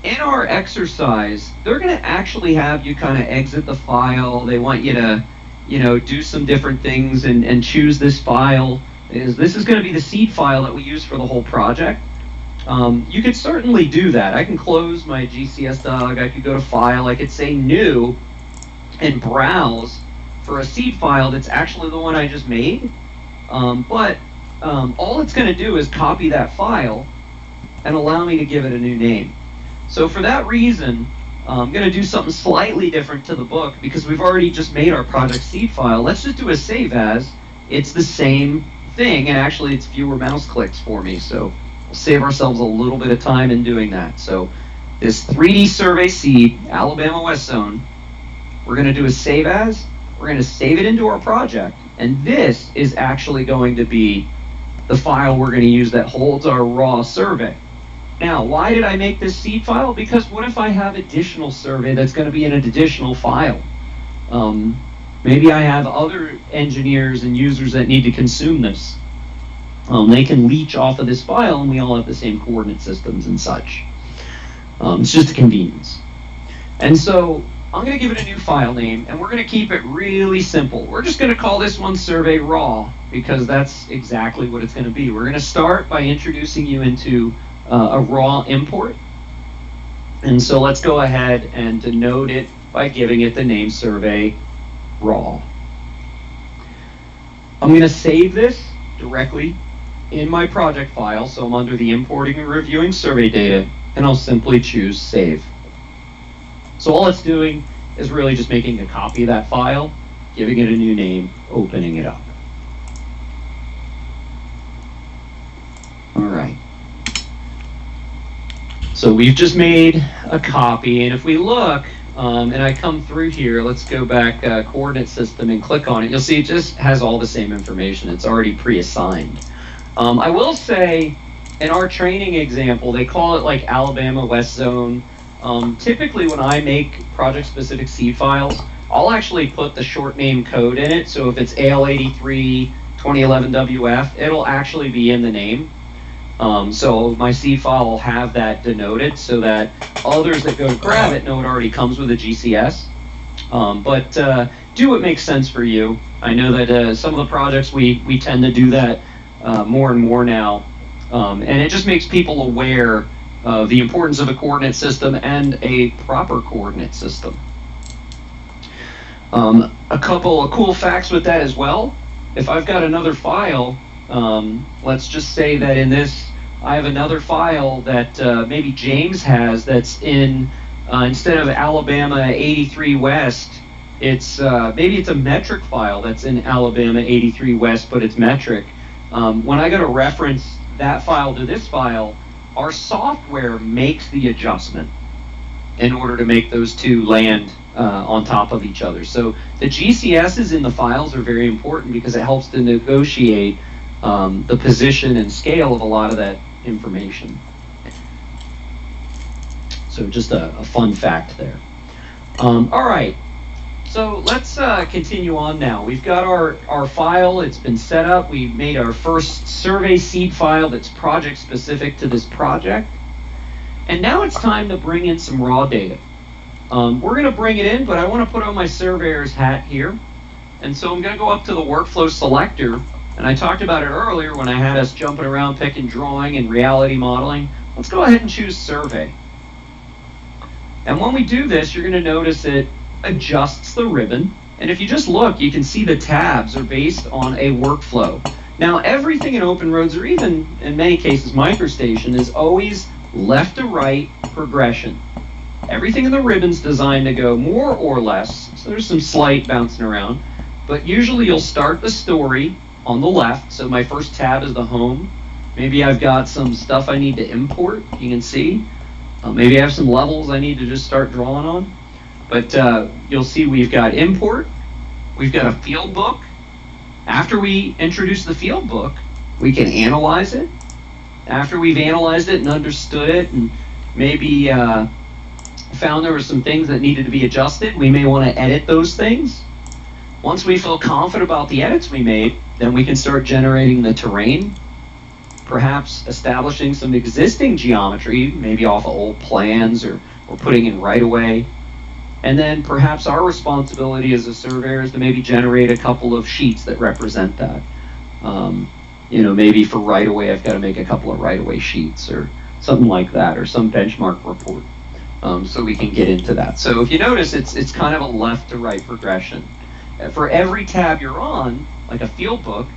in our exercise, they're going to actually have you kind of exit the file. They want you to, do some different things and choose this file. This is going to be the seed file that we use for the whole project. You could certainly do that. I can close my GCS dog. I could go to File. I could say New and browse for a seed file that's actually the one I just made. But all it's going to do is copy that file and allow me to give it a new name. So for that reason, I'm going to do something slightly different to the book because we've already just made our project seed file. Let's just do a save as. It's the same thing, and actually it's fewer mouse clicks for me. So we'll save ourselves a little bit of time in doing that. So this 3D survey seed, Alabama West Zone, we're going to do a save as. We're going to save it into our project, and this is actually going to be the file we're going to use that holds our raw survey. Now, why did I make this seed file? Because what if I have additional survey that's going to be in an additional file? Maybe I have other engineers and users that need to consume this. They can leech off of this file, and we all have the same coordinate systems and such. It's just a convenience. And so I'm going to give it a new file name, and we're going to keep it really simple. We're just going to call this one survey raw, because that's exactly what it's going to be. We're going to start by introducing you into a raw import. And so let's go ahead and denote it by giving it the name survey raw. I'm going to save this directly in my project file, so I'm under the importing and reviewing survey data, and I'll simply choose save. So all it's doing is really just making a copy of that file, giving it a new name, opening it up. All right. So we've just made a copy, and if we look, and I come through here, let's go back coordinate system and click on it, you'll see it just has all the same information. It's already pre-assigned. I will say, in our training example, they call it like Alabama West Zone. Typically when I make project-specific seed files, I'll actually put the short name code in it, so if it's AL83 2011 WF, it'll actually be in the name. So my seed file will have that denoted so that others that go to grab it know it already comes with a GCS. But do what makes sense for you. I know that some of the projects we tend to do that more and more now. And it just makes people aware of the importance of a coordinate system and a proper coordinate system. A couple of cool facts with that as well. If I've got another file, let's just say that in this, I have another file that maybe James has that's in, instead of Alabama 83 West, it's maybe it's a metric file that's in Alabama 83 West, but it's metric. When I go to reference that file to this file, our software makes the adjustment in order to make those two land on top of each other. So the GCSs in the files are very important because it helps to negotiate the position and scale of a lot of that information. So just a fun fact there. All right, so let's continue on now. We've got our file, it's been set up. We've made our first survey seed file that's project specific to this project. And now it's time to bring in some raw data. We're going to bring it in, but I want to put on my surveyor's hat here. And so I'm going to go up to the workflow selector. And I talked about it earlier when I had us jumping around picking drawing and reality modeling. Let's go ahead and choose survey. And when we do this, you're going to notice it adjusts the ribbon. And if you just look, you can see the tabs are based on a workflow. Now, everything in Open Roads, or even in many cases MicroStation, is always left to right progression. Everything in the ribbon's designed to go more or less, so there's some slight bouncing around, but usually you'll start the story on the left. So my first tab is the home. Maybe I've got some stuff I need to import, you can see. Maybe I have some levels I need to just start drawing on. But you'll see we've got import, we've got a field book. After we introduce the field book, we can analyze it. After we've analyzed it and understood it and maybe found there were some things that needed to be adjusted, we may want to edit those things. Once we feel confident about the edits we made, then we can start generating the terrain, perhaps establishing some existing geometry, maybe off of old plans or putting in right-of-way. And then perhaps our responsibility as a surveyor is to maybe generate a couple of sheets that represent that. You know, maybe for right-of-way, I've got to make a couple of right-of-way sheets or something like that, or some benchmark report, so we can get into that. So if you notice, it's kind of a left to right progression. For every tab you're on, like a field book,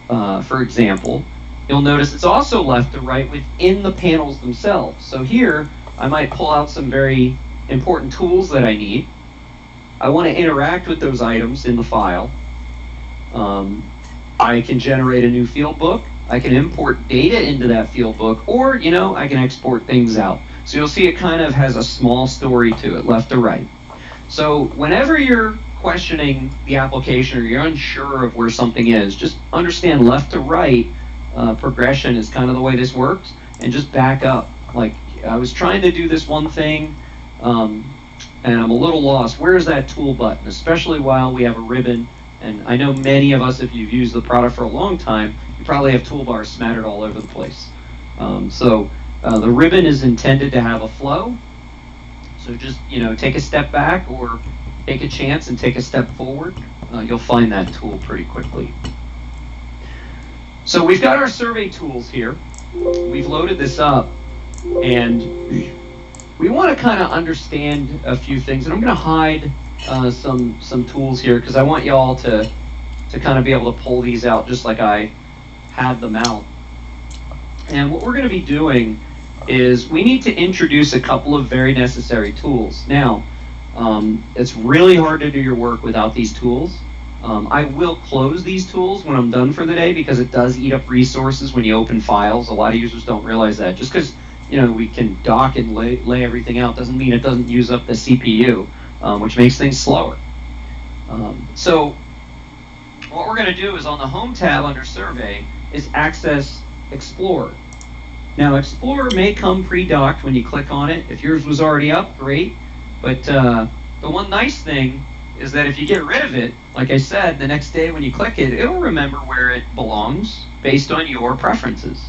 for example, you'll notice it's also left to right within the panels themselves. So here, I might pull out some very important tools that I need. I want to interact with those items in the file. I can generate a new field book. I can import data into that field book, or, you know, I can export things out. So you'll see it kind of has a small story to it, left to right. So whenever you're questioning the application or you're unsure of where something is, just understand left to right progression is kind of the way this works, and just back up. Like, I was trying to do this one thing, and I'm a little lost. Where is that tool button? Especially while we have a ribbon. And I know many of us, if you've used the product for a long time, you probably have toolbars smattered all over the place. The ribbon is intended to have a flow. So just, you know, take a step back or take a chance and take a step forward. You'll find that tool pretty quickly. So we've got our survey tools here. We've loaded this up, and we want to kind of understand a few things. And I'm going to hide some tools here because I want y'all to kind of be able to pull these out just like I had them out. And what we're going to be doing is we need to introduce a couple of very necessary tools. Now, it's really hard to do your work without these tools. I will close these tools when I'm done for the day because it does eat up resources when you open files. A lot of users don't realize that. Just because, you know, we can dock and lay everything out doesn't mean it doesn't use up the CPU, which makes things slower. So what we're going to do is on the Home tab under Survey is access Explorer. Now, Explorer may come pre-docked when you click on it. If yours was already up, great. But the one nice thing is that if you get rid of it, like I said, the next day when you click it, it'll remember where it belongs based on your preferences.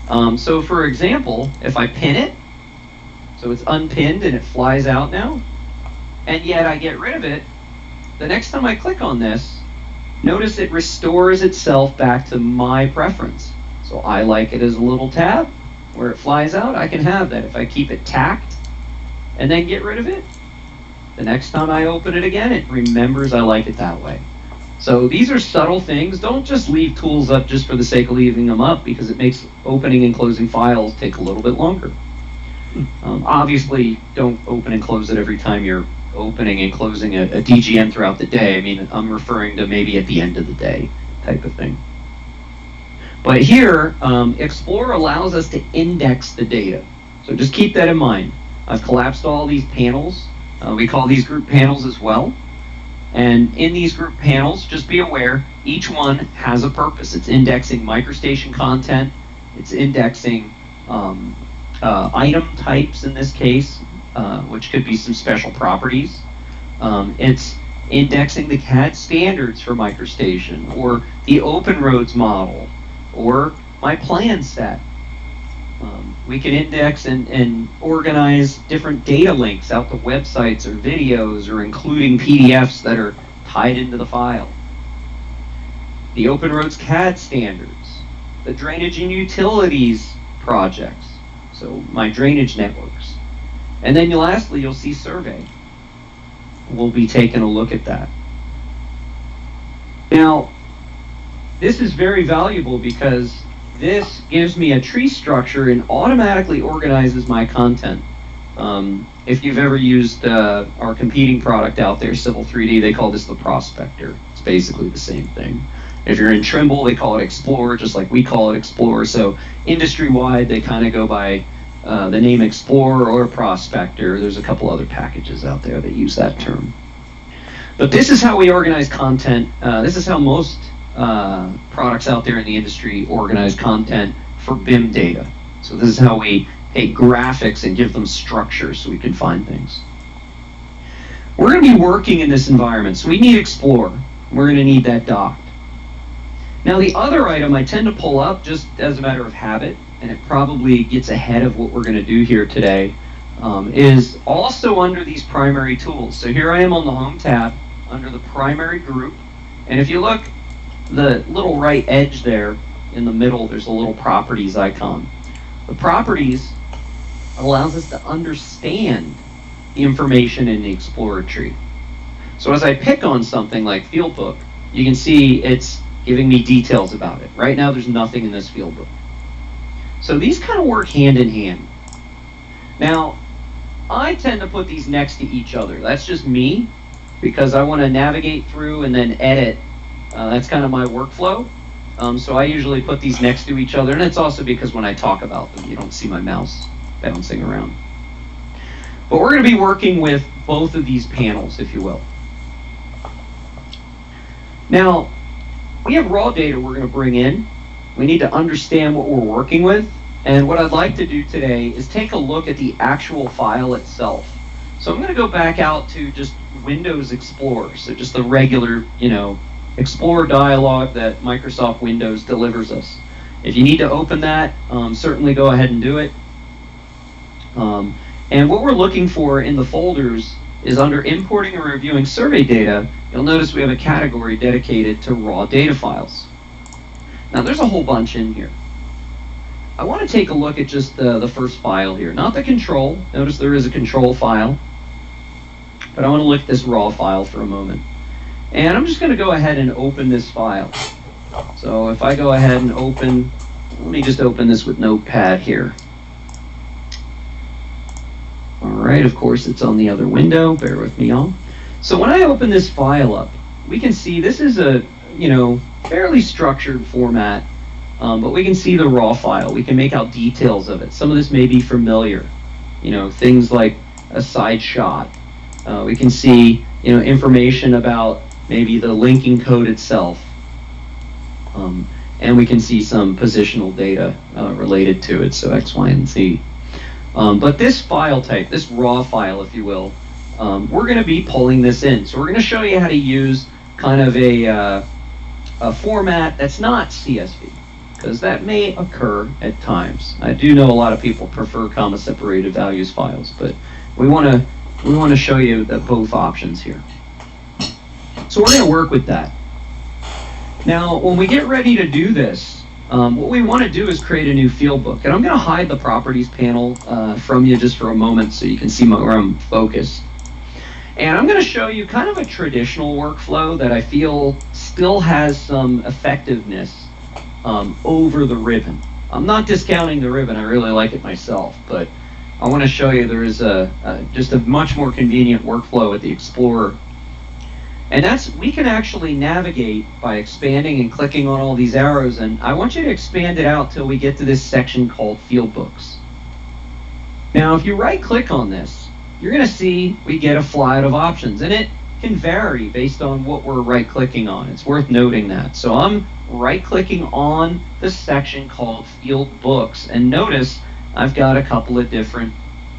So for example, if I pin it, so it's unpinned and it flies out now, and yet I get rid of it, the next time I click on this, notice it restores itself back to my preference. So I like it as a little tab where it flies out. I can have that. If I keep it tacked and then get rid of it, the next time I open it again, it remembers I like it that way. So these are subtle things. Don't just leave tools up just for the sake of leaving them up, because it makes opening and closing files take a little bit longer. Obviously, don't open and close it every time you're opening and closing a DGN throughout the day. I mean, I'm referring to maybe at the end of the day type of thing. But here, Explorer allows us to index the data. So just keep that in mind. I've collapsed all these panels. We call these group panels as well. And in these group panels, just be aware, each one has a purpose. It's indexing MicroStation content. It's indexing item types in this case, which could be some special properties. It's indexing the CAD standards for MicroStation, or the Open Roads model, or my plan set. We can index and organize different data links out to websites or videos, or including PDFs that are tied into the file. The Open Roads CAD standards, the drainage and utilities projects, so my drainage networks. And then lastly, you'll see survey. We'll be taking a look at that. Now, this is very valuable because this gives me a tree structure and automatically organizes my content. If you've ever used our competing product out there, Civil 3D, they call this the Prospector. It's basically the same thing. If you're in Trimble, they call it Explorer, just like we call it Explorer. So industry-wide, they kind of go by the name Explorer or Prospector. There's a couple other packages out there that use that term. But this is how we organize content. This is how most products out there in the industry organize content for BIM data. So this is how we take graphics and give them structure so we can find things. We're going to be working in this environment, so we need Explorer. We're going to need that docked. Now the other item I tend to pull up just as a matter of habit, and it probably gets ahead of what we're going to do here today, is also under these primary tools. So here I am on the Home tab under the primary group, and if you look, the little right edge there in the middle, there's a little properties icon. The properties allows us to understand the information in the Explorer tree. So as I pick on something like field book, you can see it's giving me details about it. Right now there's nothing in this field book. So these kind of work hand in hand. Now, I tend to put these next to each other. That's just me, because I want to navigate through and then edit. That's kind of my workflow. So I usually put these next to each other, and it's also because when I talk about them, you don't see my mouse bouncing around. But we're going to be working with both of these panels, if you will. Now, we have raw data we're going to bring in. We need to understand what we're working with. And what I'd like to do today is take a look at the actual file itself. So I'm going to go back out to just Windows Explorer, so just the regular, Explorer dialog that Microsoft Windows delivers us. If you need to open that, certainly go ahead and do it. And what we're looking for in the folders is under importing and reviewing survey data, you'll notice we have a category dedicated to raw data files. Now there's a whole bunch in here. I want to take a look at just the first file here, not the control. Notice there is a control file, but I want to look at this raw file for a moment. And I'm just going to go ahead and open this file. So if I go ahead and open, let me just open this with Notepad here. All right, of course it's on the other window, bear with me all. So when I open this file up, we can see this is a, fairly structured format, but we can see the raw file. We can make out details of it. Some of this may be familiar, things like a side shot. We can see, information about maybe the linking code itself. And we can see some positional data related to it, so X, Y, and Z. But this file type, this raw file, if you will, we're going to be pulling this in. So we're going to show you how to use kind of a format that's not CSV, because that may occur at times. I do know a lot of people prefer comma-separated values files, but we want to show you both options here. So we're going to work with that. Now, when we get ready to do this, what we want to do is create a new field book. And I'm going to hide the properties panel from you just for a moment so you can see where I'm focused. And I'm going to show you kind of a traditional workflow that I feel still has some effectiveness over the ribbon. I'm not discounting the ribbon, I really like it myself, but I want to show you there is just a much more convenient workflow with the Explorer. And that's, we can actually navigate by expanding and clicking on all these arrows, and I want you to expand it out till we get to this section called Field Books. Now, if you right-click on this, you're going to see we get a flight of options, and it can vary based on what we're right-clicking on. It's worth noting that. So I'm right-clicking on the section called Field Books, and notice I've got a couple of different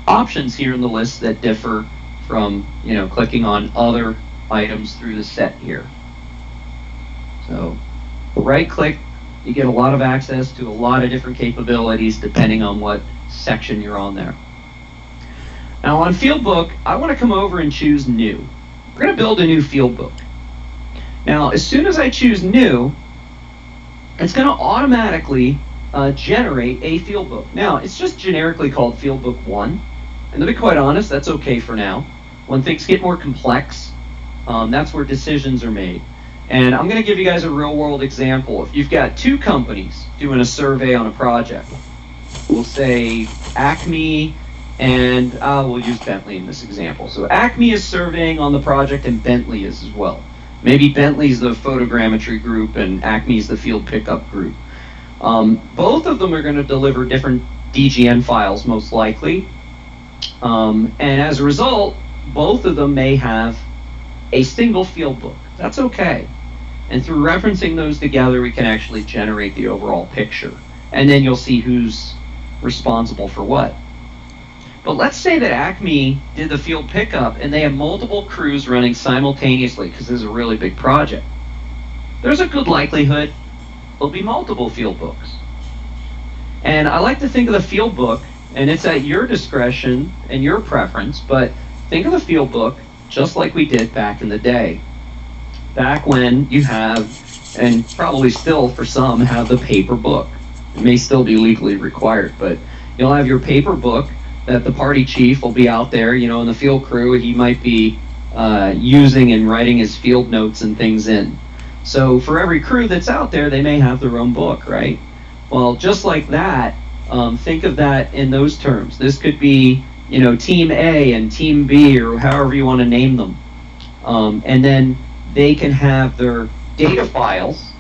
options here in the list that differ from, clicking on other items through the set here. So right-click, you get a lot of access to a lot of different capabilities depending on what section you're on there. Now on Field Book, I want to come over and choose New. We're going to build a new field book. Now, as soon as I choose New, it's going to automatically generate a field book. Now, it's just generically called Field Book 1, and to be quite honest, that's okay for now. When things get more complex, that's where decisions are made. And I'm going to give you guys a real-world example. If you've got two companies doing a survey on a project, we'll say Acme and we'll use Bentley in this example. So Acme is surveying on the project and Bentley is as well. Maybe Bentley's the photogrammetry group and Acme's the field pickup group. Both of them are going to deliver different DGN files most likely. And as a result, both of them may have a single field book. That's okay. And through referencing those together, we can actually generate the overall picture. And then you'll see who's responsible for what. But let's say that Acme did the field pickup and they have multiple crews running simultaneously because this is a really big project. There's a good likelihood there'll be multiple field books. And I like to think of the field book, and it's at your discretion and your preference, but think of the field book just like we did back in the day. Back when you have, and probably still for some, have the paper book. It may still be legally required, but you'll have your paper book that the party chief will be out there, in the field crew, he might be using and writing his field notes and things in. So for every crew that's out there, they may have their own book, right? Well, just like that, think of that in those terms. This could be, Team A and Team B, or however you want to name them. And then they can have their data files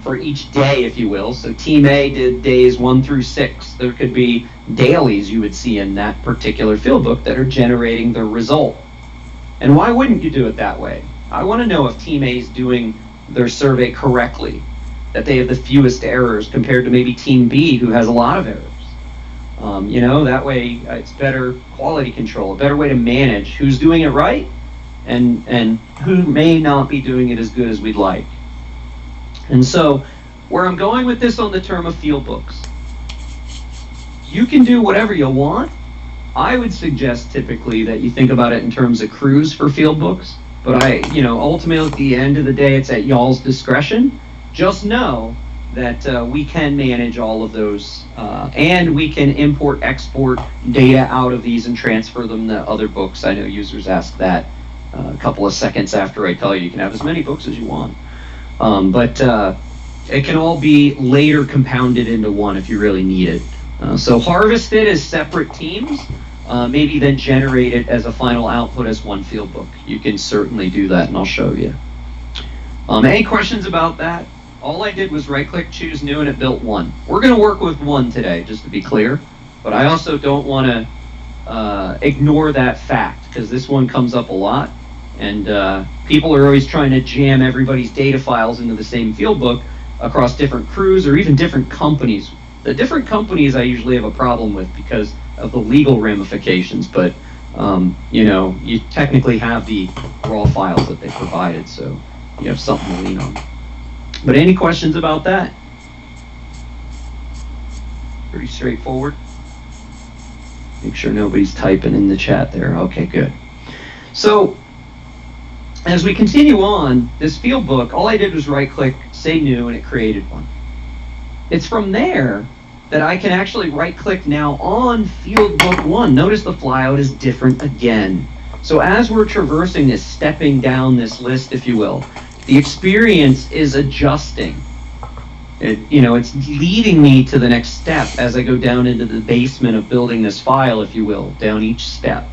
for each day, if you will. So Team A did days 1 through 6. There could be dailies you would see in that particular field book that are generating the result. And why wouldn't you do it that way? I want to know if Team A is doing their survey correctly, that they have the fewest errors compared to maybe Team B, who has a lot of errors. That way it's better quality control, a better way to manage who's doing it right and who may not be doing it as good as we'd like. And so, where I'm going with this on the term of field books, you can do whatever you want. I would suggest typically that you think about it in terms of crews for field books, but ultimately at the end of the day, it's at y'all's discretion. Just know that we can manage all of those, and we can import, export data out of these and transfer them to other books. I know users ask that a couple of seconds after I tell you can have as many books as you want. But it can all be later compounded into one if you really need it. So harvest it as separate teams, maybe then generate it as a final output as one field book. You can certainly do that, and I'll show you. Any questions about that? All I did was right-click, choose New, and it built one. We're going to work with one today, just to be clear. But I also don't want to ignore that fact, because this one comes up a lot. And people are always trying to jam everybody's data files into the same field book across different crews or even different companies. The different companies I usually have a problem with because of the legal ramifications, but you technically have the raw files that they provided, so you have something to lean on. But any questions about that? Pretty straightforward. Make sure nobody's typing in the chat there. Okay, good. So as we continue on, this field book, all I did was right-click, say New, and it created one. It's from there that I can actually right-click now on Field Book 1. Notice the flyout is different again. So as we're traversing this, stepping down this list, if you will, the experience is adjusting. It's leading me to the next step as I go down into the basement of building this file, if you will, down each step.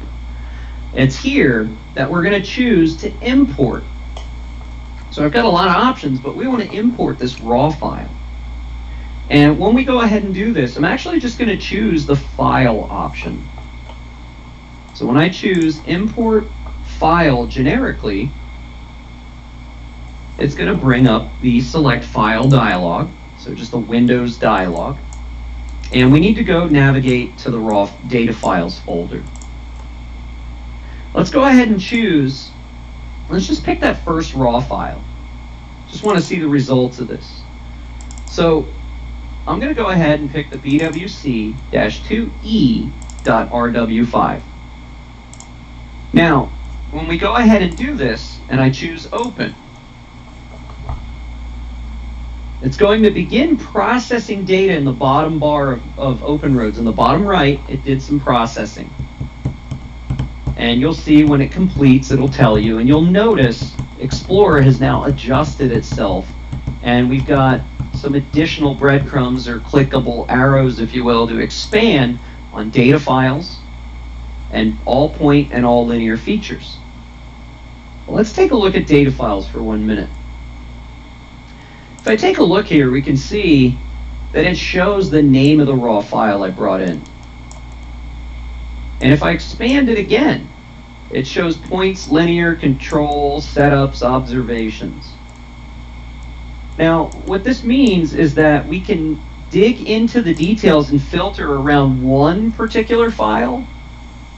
It's here that we're going to choose to import. So I've got a lot of options, but we want to import this raw file. And when we go ahead and do this, I'm actually just going to choose the file option. So when I choose import file generically, it's going to bring up the select file dialog, so just the Windows dialog. And we need to go navigate to the raw data files folder. Let's go ahead and choose, let's just pick that first raw file. Just want to see the results of this. So I'm going to go ahead and pick the BWC-2E.rw5. Now, when we go ahead and do this, and I choose open, it's going to begin processing data in the bottom bar of Open Roads. In the bottom right, it did some processing. And you'll see when it completes, it'll tell you. And you'll notice Explorer has now adjusted itself. And we've got some additional breadcrumbs or clickable arrows, if you will, to expand on data files and all point and all linear features. Well, let's take a look at data files for 1 minute. If I take a look here, we can see that it shows the name of the raw file I brought in. And if I expand it again, it shows points, linear, control, setups, observations. Now, what this means is that we can dig into the details and filter around one particular file,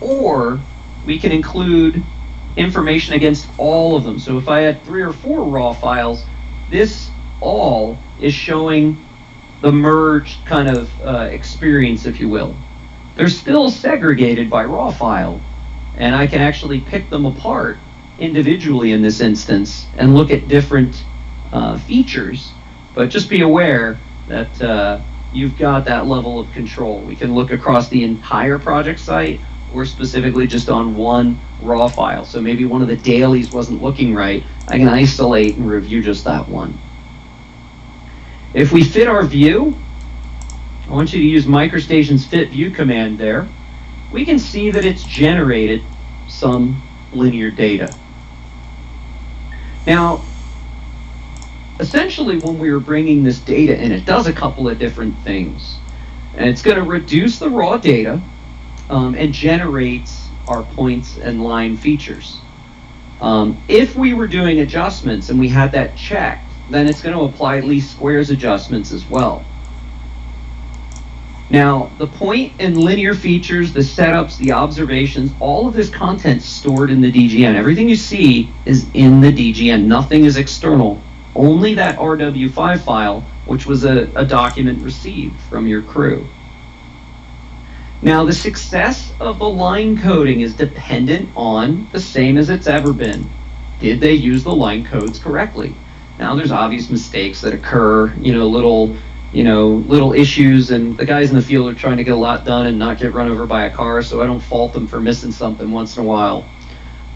or we can include information against all of them. So if I had 3 or 4 raw files, this all is showing the merged kind of experience, if you will. They're still segregated by raw file, and I can actually pick them apart individually in this instance and look at different features, but just be aware that you've got that level of control. We can look across the entire project site or specifically just on one raw file. So maybe one of the dailies wasn't looking right. I can isolate and review just that one. If we fit our view, I want you to use MicroStation's fit view command there. We can see that it's generated some linear data. Now, essentially when we were bringing this data in, it does a couple of different things. And it's going to reduce the raw data and generates our points and line features. If we were doing adjustments and we had that checked, then it's going to apply least squares adjustments as well. Now, the point and linear features, the setups, the observations, all of this content is stored in the DGN. Everything you see is in the DGN. Nothing is external. Only that RW5 file, which was a document received from your crew. Now, the success of the line coding is dependent on the same as it's ever been. Did they use the line codes correctly? Now, there's obvious mistakes that occur, little issues, and the guys in the field are trying to get a lot done and not get run over by a car, so I don't fault them for missing something once in a while.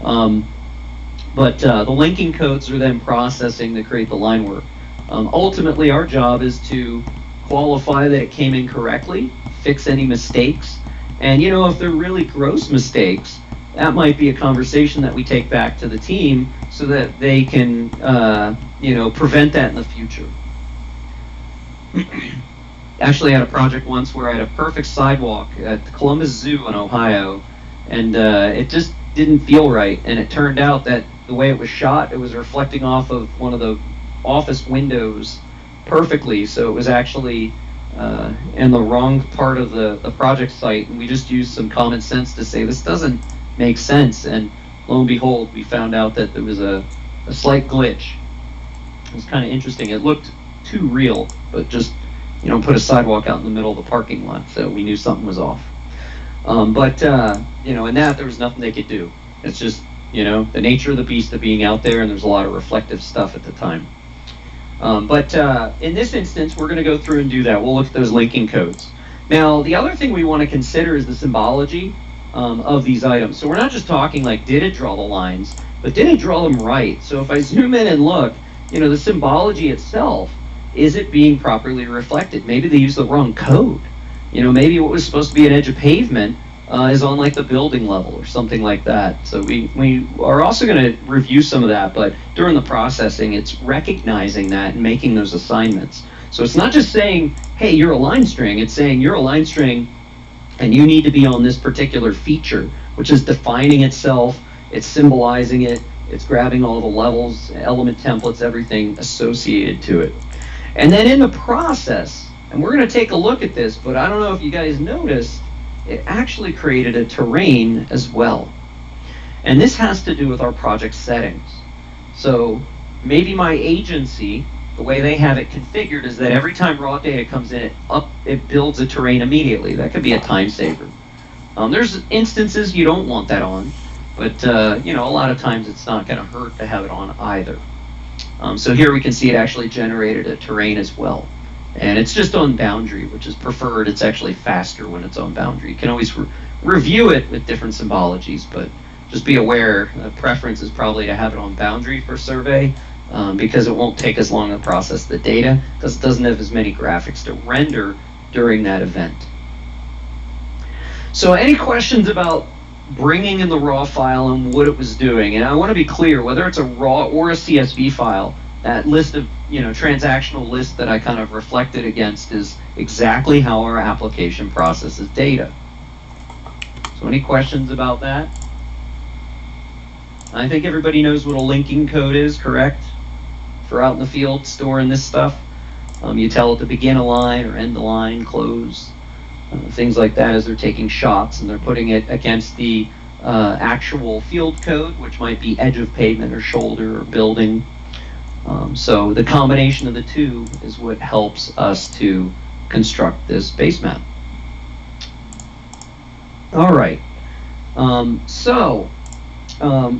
But the linking codes are then processing to create the line work. Ultimately, our job is to qualify that it came in correctly, fix any mistakes, and if they're really gross mistakes, that might be a conversation that we take back to the team so that they can prevent that in the future. Actually, I had a project once where I had a perfect sidewalk at the Columbus Zoo in Ohio, and it just didn't feel right. And it turned out that the way it was shot, it was reflecting off of one of the office windows perfectly. So it was actually in the wrong part of the project site, and we just used some common sense to say this doesn't make sense. And lo and behold, we found out that there was a slight glitch. It was kind of interesting. It looked too real, but just put a sidewalk out in the middle of the parking lot, so we knew something was off. In that there was nothing they could do. It's just the nature of the beast of being out there, and there's a lot of reflective stuff at the time. But in this instance, we're going to go through and do that. We'll look at those linking codes. Now, the other thing we want to consider is the symbology of these items. So we're not just talking like, did it draw the lines, but did it draw them right? So if I zoom in and look, the symbology itself, is it being properly reflected? Maybe they used the wrong code. Maybe what was supposed to be an edge of pavement is on like the building level or something like that. So we are also going to review some of that, but during the processing, it's recognizing that and making those assignments. So it's not just saying, hey, you're a line string. It's saying you're a line string and you need to be on this particular feature, which is defining itself. It's symbolizing it. It's grabbing all the levels, element templates, everything associated to it. And then in the process, and we're going to take a look at this, but I don't know if you guys noticed, it actually created a terrain as well. And this has to do with our project settings. So maybe my agency, the way they have it configured is that every time raw data comes in, it builds a terrain immediately. That could be a time saver. There's instances you don't want that on, but a lot of times it's not going to hurt to have it on either. So here we can see it actually generated a terrain as well. And it's just on boundary, which is preferred. It's actually faster when it's on boundary. You can always review it with different symbologies, but just be aware, preference is probably to have it on boundary for survey because it won't take as long to process the data because it doesn't have as many graphics to render during that event. So any questions about bringing in the raw file and what it was doing? And I want to be clear, whether it's a raw or a CSV file, that list of, transactional list that I kind of reflected against is exactly how our application processes data. So any questions about that? I think everybody knows what a linking code is, correct? For out in the field storing this stuff. You tell it to begin a line or end the line, close, things like that as they're taking shots and they're putting it against the actual field code, which might be edge of pavement or shoulder or building. So the combination of the two is what helps us to construct this base map. All right.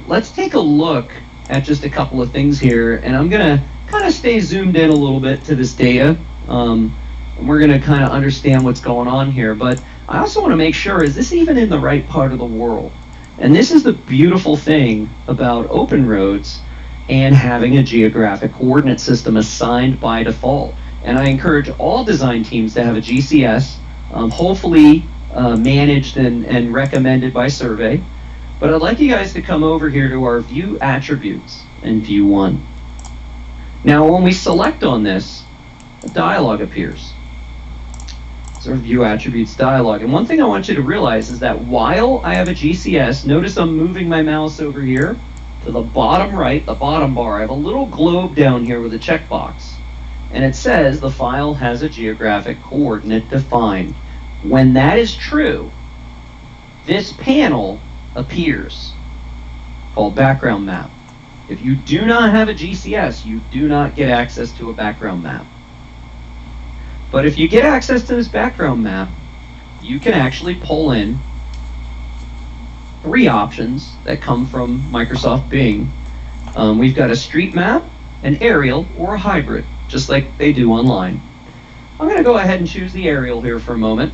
Let's take a look at just a couple of things here, and I'm going to kind of stay zoomed in a little bit to this data. And we're going to kind of understand what's going on here, but I also want to make sure, is this even in the right part of the world? And this is the beautiful thing about open roads and having a geographic coordinate system assigned by default. And I encourage all design teams to have a GCS, hopefully managed and recommended by survey. But I'd like you guys to come over here to our view attributes in view 1. Now when we select on this, a dialog appears. It's our view attributes dialog. And one thing I want you to realize is that while I have a GCS, notice I'm moving my mouse over here to the bottom right, the bottom bar. I have a little globe down here with a checkbox. And it says the file has a geographic coordinate defined. When that is true, this panel appears called background map. If you do not have a GCS, you do not get access to a background map. But if you get access to this background map, you can actually pull in 3 options that come from Microsoft Bing. We've got a street map, an aerial, or a hybrid, just like they do online. I'm going to go ahead and choose the aerial here for a moment.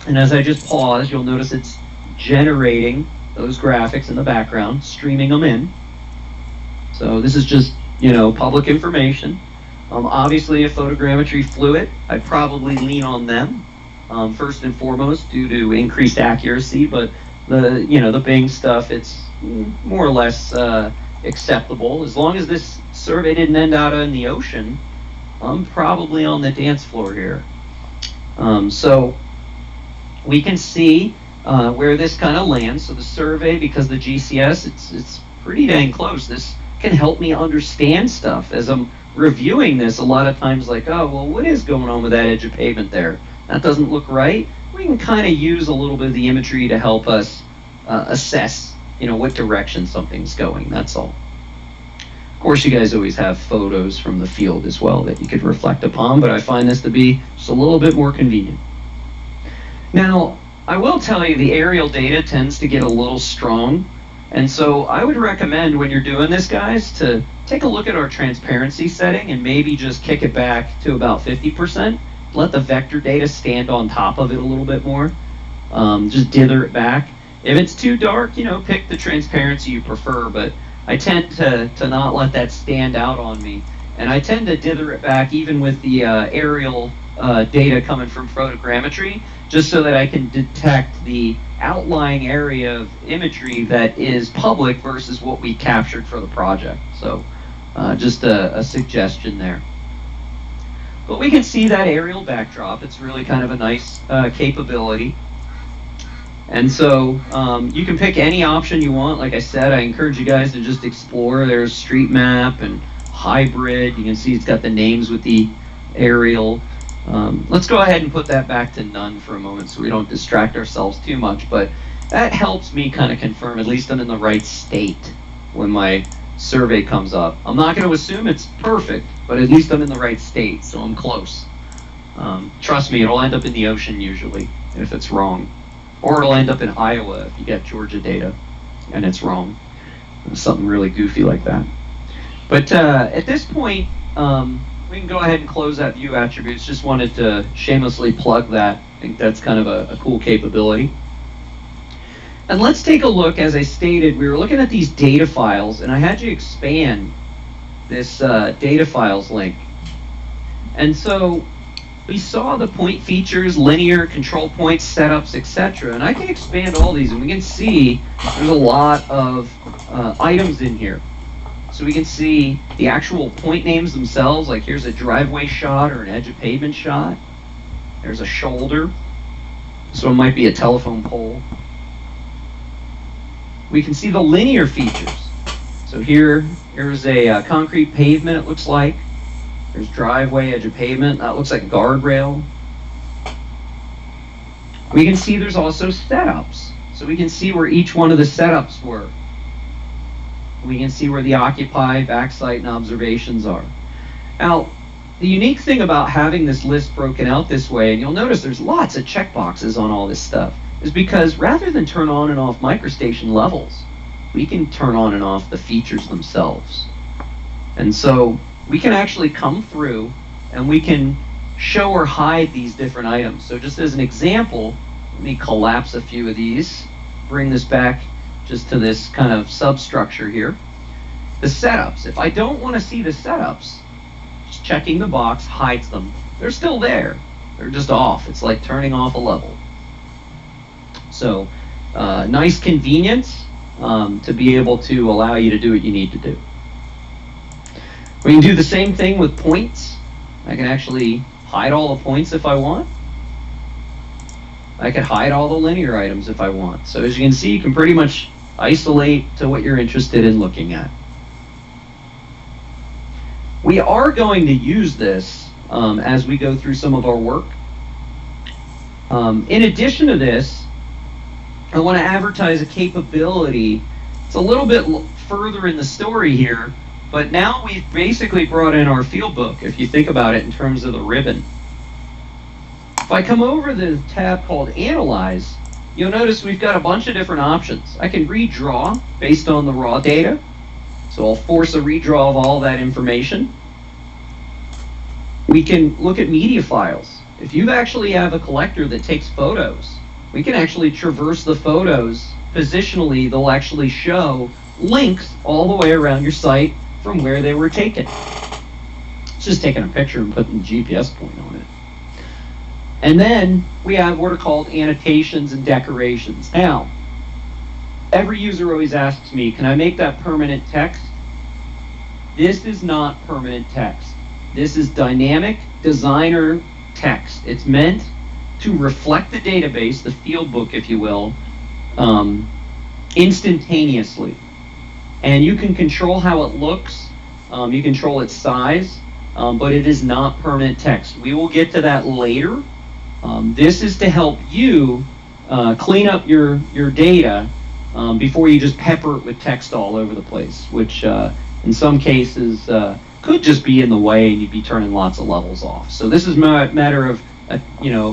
And as I just pause, you'll notice it's generating those graphics in the background, streaming them in. So this is just, public information. Obviously, a photogrammetry fluid, I'd probably lean on them first and foremost due to increased accuracy, but the Bing stuff, it's more or less acceptable. As long as this survey didn't end out in the ocean, I'm probably on the dance floor here. So we can see where this kind of lands. So the survey, because the GCS, it's pretty dang close. This can help me understand stuff as I'm reviewing this. A lot of times like, oh, well, what is going on with that edge of pavement there? That doesn't look right. We can kind of use a little bit of the imagery to help us assess, what direction something's going. That's all. Of course, you guys always have photos from the field as well that you could reflect upon, but I find this to be just a little bit more convenient. Now, I will tell you the aerial data tends to get a little strong And so I would recommend when you're doing this, guys, to take a look at our transparency setting and maybe just kick it back to about 50%. Let the vector data stand on top of it a little bit more. Just dither it back. If it's too dark, pick the transparency you prefer, but I tend to not let that stand out on me. And I tend to dither it back even with the aerial data coming from photogrammetry, just so that I can detect the outlying area of imagery that is public versus what we captured for the project. So just a suggestion there. But we can see that aerial backdrop. It's really kind of a nice capability. And so you can pick any option you want. Like I said, I encourage you guys to just explore. There's street map and hybrid. You can see it's got the names with the aerial. Let's go ahead and put that back to none for a moment so we don't distract ourselves too much. But that helps me kind of confirm at least I'm in the right state when my survey comes up. I'm not going to assume it's perfect, but at least I'm in the right state, so I'm close. Trust me, it'll end up in the ocean usually if it's wrong. Or it'll end up in Iowa if you get Georgia data and it's wrong. Something really goofy like that. But at this point, we can go ahead and close that view attributes. Just wanted to shamelessly plug that. I think that's kind of a cool capability. And let's take a look. As I stated, we were looking at these data files, and I had you expand this data files link. And so we saw the point features, linear, control points, setups, etc. And I can expand all these, and we can see there's a lot of items in here. So we can see the actual point names themselves, like here's a driveway shot or an edge of pavement shot. There's a shoulder. This one might be a telephone pole. We can see the linear features. So here's a concrete pavement, it looks like. There's driveway, edge of pavement. That looks like guardrail. We can see there's also setups. So we can see where each one of the setups were. We can see where the occupy, backsite, and observations are. Now, the unique thing about having this list broken out this way, and you'll notice there's lots of checkboxes on all this stuff, is because rather than turn on and off microstation levels, we can turn on and off the features themselves. And so we can actually come through and we can show or hide these different items. So just as an example, let me collapse a few of these, bring this back just to this kind of substructure here. The setups, if I don't want to see the setups, just checking the box hides them. They're still there. They're just off. It's like turning off a level. So nice convenience to be able to allow you to do what you need to do. We can do the same thing with points. I can actually hide all the points if I want. I can hide all the linear items if I want. So as you can see, you can pretty much isolate to what you're interested in looking at. We are going to use this as we go through some of our work. In addition to this, I want to advertise a capability. It's a little bit further in the story here, but now we've basically brought in our field book, if you think about it in terms of the ribbon. If I come over the tab called Analyze, you'll notice we've got a bunch of different options. I can redraw based on the raw data. So I'll force a redraw of all that information. We can look at media files. If you actually have a collector that takes photos, we can actually traverse the photos positionally. They'll actually show links all the way around your site from where they were taken. It's just taking a picture and putting the GPS point on it. And then we have what are called annotations and decorations. Now, every user always asks me, can I make that permanent text? This is not permanent text. This is dynamic designer text. It's meant to reflect the database, the field book, if you will, instantaneously. And you can control how it looks. You control its size, but it is not permanent text. We will get to that later. This is to help you clean up your data before you just pepper it with text all over the place, which in some cases could just be in the way and you'd be turning lots of levels off. So this is a matter of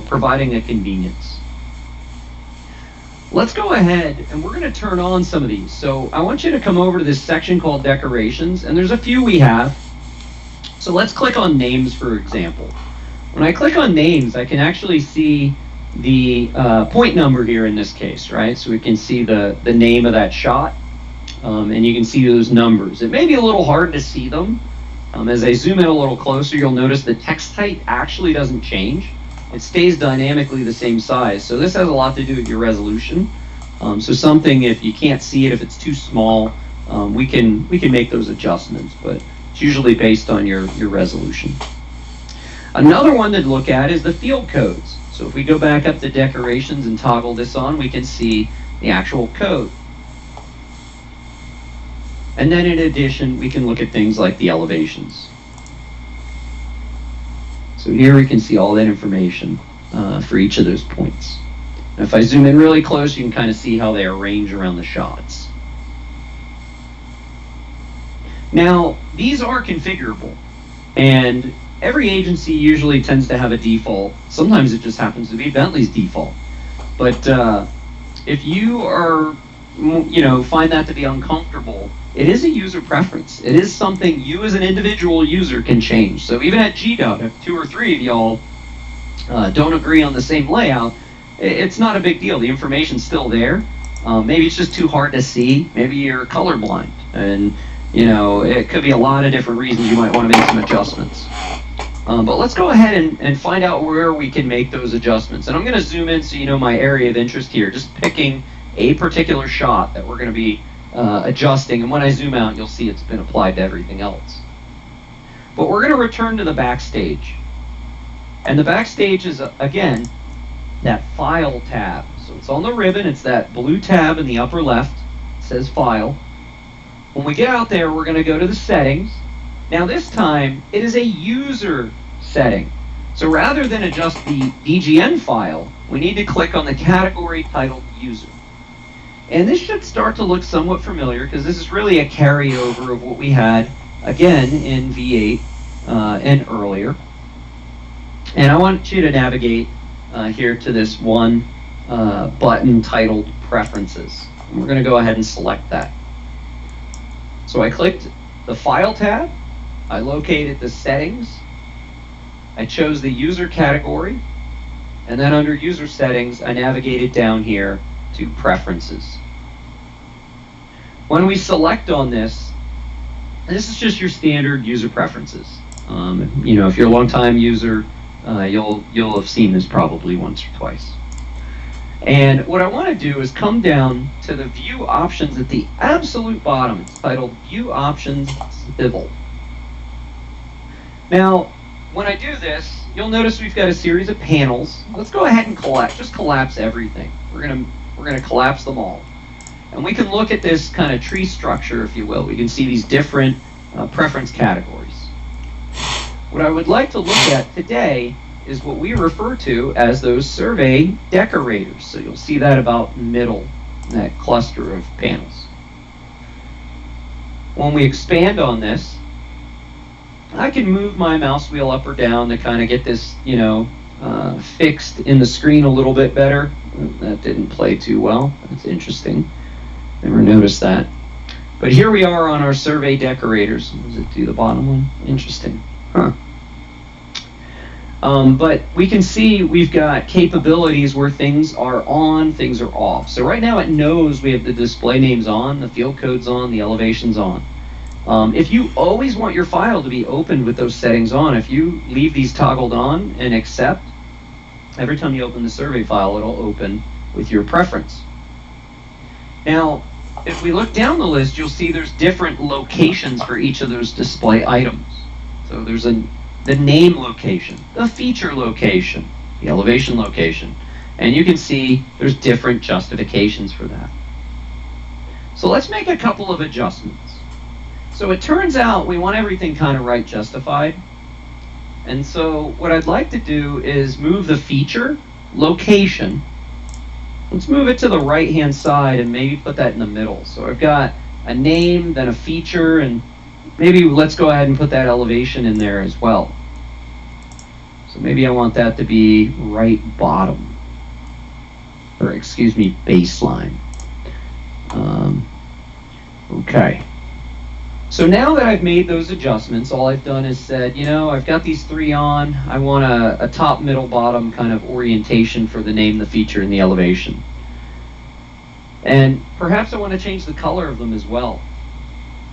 providing a convenience. Let's go ahead and we're going to turn on some of these. So I want you to come over to this section called decorations, and there's a few we have. So let's click on names, for example. When I click on names, I can actually see the point number here in this case, right? So we can see the name of that shot, and you can see those numbers. It may be a little hard to see them. As I zoom in a little closer, you'll notice the text height actually doesn't change. It stays dynamically the same size. So this has a lot to do with your resolution. So something, if you can't see it, if it's too small, we can make those adjustments, but it's usually based on your resolution. Another one to look at is the field codes. So if we go back up to decorations and toggle this on, we can see the actual code. And then in addition, we can look at things like the elevations. So here we can see all that information for each of those points. And if I zoom in really close, you can kind of see how they arrange around the shots. Now, these are configurable, and every agency usually tends to have a default. Sometimes it just happens to be Bentley's default. But if you are, find that to be uncomfortable, it is a user preference. It is something you as an individual user can change. So even at GDOT, if 2 or 3 of y'all don't agree on the same layout, it's not a big deal. The information's still there. Maybe it's just too hard to see. Maybe you're colorblind, and it could be a lot of different reasons you might want to make some adjustments. But let's go ahead and find out where we can make those adjustments. And I'm going to zoom in so you know my area of interest here, just picking a particular shot that we're going to be adjusting. And when I zoom out, you'll see it's been applied to everything else. But we're going to return to the backstage. And the backstage is, again, that File tab. So it's on the ribbon. It's that blue tab in the upper left. It says File. When we get out there, we're going to go to the settings. Now this time, it is a user setting. So rather than adjust the DGN file, we need to click on the category titled user. And this should start to look somewhat familiar because this is really a carryover of what we had, again, in V8 and earlier. And I want you to navigate here to this one button titled Preferences. And we're going to go ahead and select that. So I clicked the File tab. I located the settings. I chose the user category. And then under user settings, I navigated down here to preferences. When we select on this is just your standard user preferences. If you're a long-time user, you'll have seen this probably once or twice. And what I want to do is come down to the view options at the absolute bottom. It's titled View Options Civil. Now, when I do this, you'll notice we've got a series of panels. Let's go ahead and collapse everything. We're gonna collapse them all. And we can look at this kind of tree structure, if you will. We can see these different preference categories. What I would like to look at today is what we refer to as those survey decorators. So you'll see that about middle, that cluster of panels. When we expand on this, I can move my mouse wheel up or down to kind of get this, fixed in the screen a little bit better. That didn't play too well. That's interesting. Never noticed that. But here we are on our survey decorators. Does it do the bottom one? Interesting. Huh. But we can see we've got capabilities where things are on, things are off. So right now it knows we have the display names on, the field codes on, the elevations on. If you always want your file to be opened with those settings on, if you leave these toggled on and accept, every time you open the survey file, it'll open with your preference. Now, if we look down the list, you'll see there's different locations for each of those display items. So there's the name location, the feature location, the elevation location, and you can see there's different justifications for that. So let's make a couple of adjustments. So it turns out we want everything kind of right justified. And so what I'd like to do is move the feature location. Let's move it to the right-hand side and maybe put that in the middle. So I've got a name, then a feature, and maybe let's go ahead and put that elevation in there as well. So maybe I want that to be right bottom. or excuse me, baseline. Okay. So now that I've made those adjustments, all I've done is said, you know, I've got these three on. I want a top, middle, bottom kind of orientation for the name, the feature, and the elevation. And perhaps I want to change the color of them as well.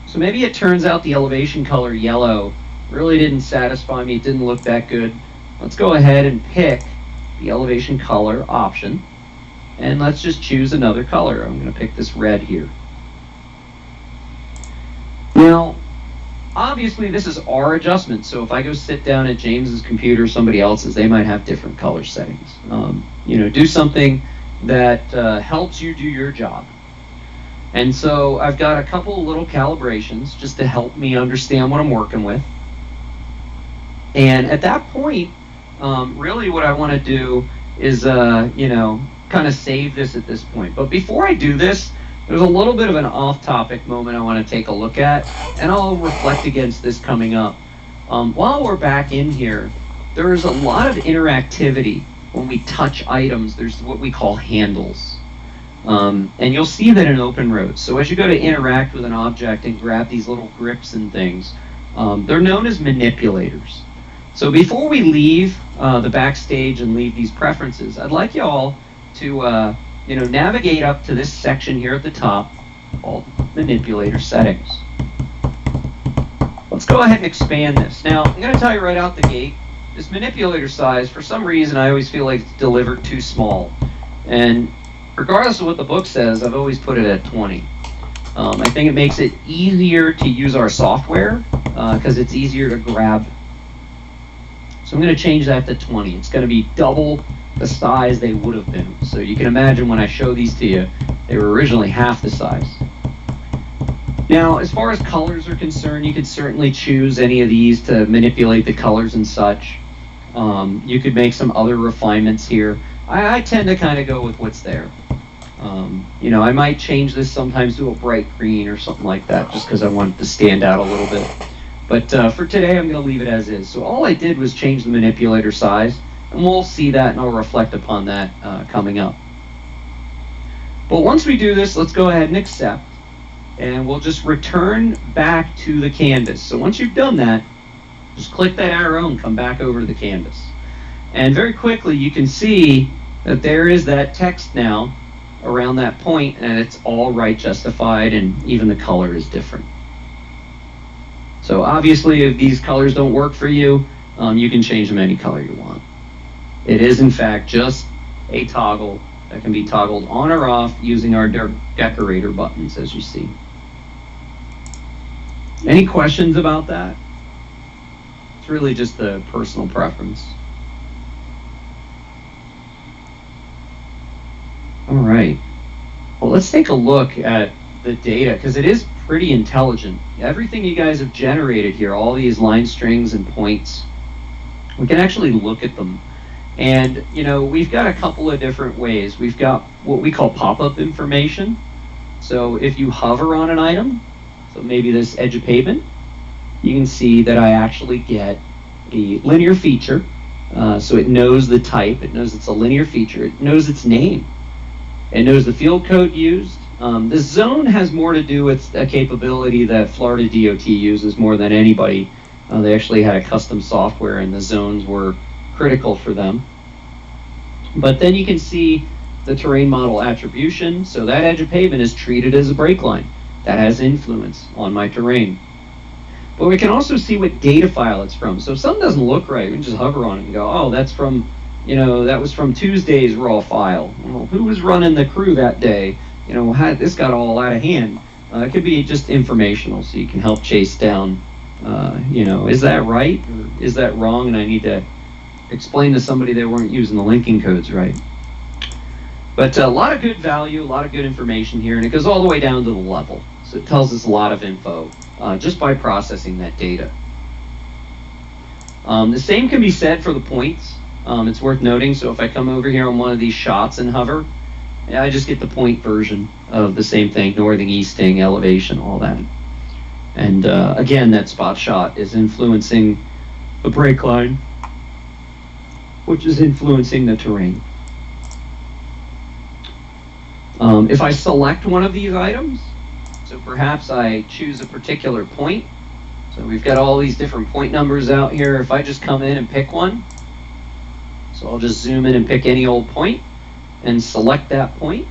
So maybe it turns out the elevation color yellow really didn't satisfy me. It didn't look that good. Let's go ahead and pick the elevation color option. And let's just choose another color. I'm going to pick this red here. Now, obviously this is our adjustment, so if I go sit down at James's computer, somebody else's, they might have different color settings. You know, do something that helps you do your job. And so I've got a couple of little calibrations just to help me understand what I'm working with. And at that point, really what I want to do is, you know, kind of save this at this point. But before I do this, there's a little bit of an off-topic moment I want to take a look at, and I'll reflect against this coming up. While we're back in here, there is a lot of interactivity when we touch items. There's what we call handles. And you'll see that in open roads. So as you go to interact with an object and grab these little grips and things, they're known as manipulators. So before we leave the backstage and leave these preferences, I'd like you all to you know, navigate up to this section here at the top called manipulator settings. Let's go ahead and expand this. Now, I'm going to tell you right out the gate, this manipulator size, for some reason, I always feel like it's delivered too small. And regardless of what the book says, I've always put it at 20. I think it makes it easier to use our software because it's easier to grab. So I'm going to change that to 20. It's going to be double the size they would have been. So you can imagine when I show these to you, they were originally half the size. Now, as far as colors are concerned, you could certainly choose any of these to manipulate the colors and such. You could make some other refinements here. I tend to kind of go with what's there. You know, I might change this sometimes to a bright green or something like that, just because I want it to stand out a little bit. But for today, I'm going to leave it as is. So all I did was change the manipulator size. And we'll see that, and I'll reflect upon that coming up. But once we do this, let's go ahead and accept, and we'll just return back to the canvas. So once you've done that, just click that arrow and come back over to the canvas. And very quickly, you can see that there is that text now around that point, and it's all right justified, and even the color is different. So obviously, if these colors don't work for you, you can change them any color you want. It is, in fact, just a toggle that can be toggled on or off using our decorator buttons, as you see. Any questions about that? It's really just a personal preference. All right. Well, let's take a look at the data, because it is pretty intelligent. Everything you guys have generated here, all these line strings and points, we can actually look at them. And, you know, we've got a couple of different ways. We've got what we call pop-up information. So if you hover on an item, so maybe this edge of pavement, you can see that I actually get a linear feature. So it knows the type, it knows it's a linear feature, it knows its name, it knows the field code used. The zone has more to do with a capability that Florida DOT uses more than anybody. They actually had a custom software, and the zones were critical for them. But then you can see the terrain model attribution. So that edge of pavement is treated as a brake line. That has influence on my terrain. But we can also see what data file it's from. So if something doesn't look right, we can just hover on it and go, oh, that's from, you know, that was from Tuesday's raw file. Well, who was running the crew that day? You know, how this got all out of hand. It could be just informational, so you can help chase down, you know, is that right or is that wrong? And I need to explain to somebody they weren't using the linking codes right. But a lot of good value, a lot of good information here, and it goes all the way down to the level. So it tells us a lot of info just by processing that data. The same can be said for the points. It's worth noting, so if I come over here on one of these shots and hover, I just get the point version of the same thing, northing, easting, elevation, all that. And again, that spot shot is influencing the brake line, which is influencing the terrain. If I select one of these items, so perhaps I choose a particular point, so we've got all these different point numbers out here. If I just come in and pick one, so I'll just zoom in and pick any old point and select that point.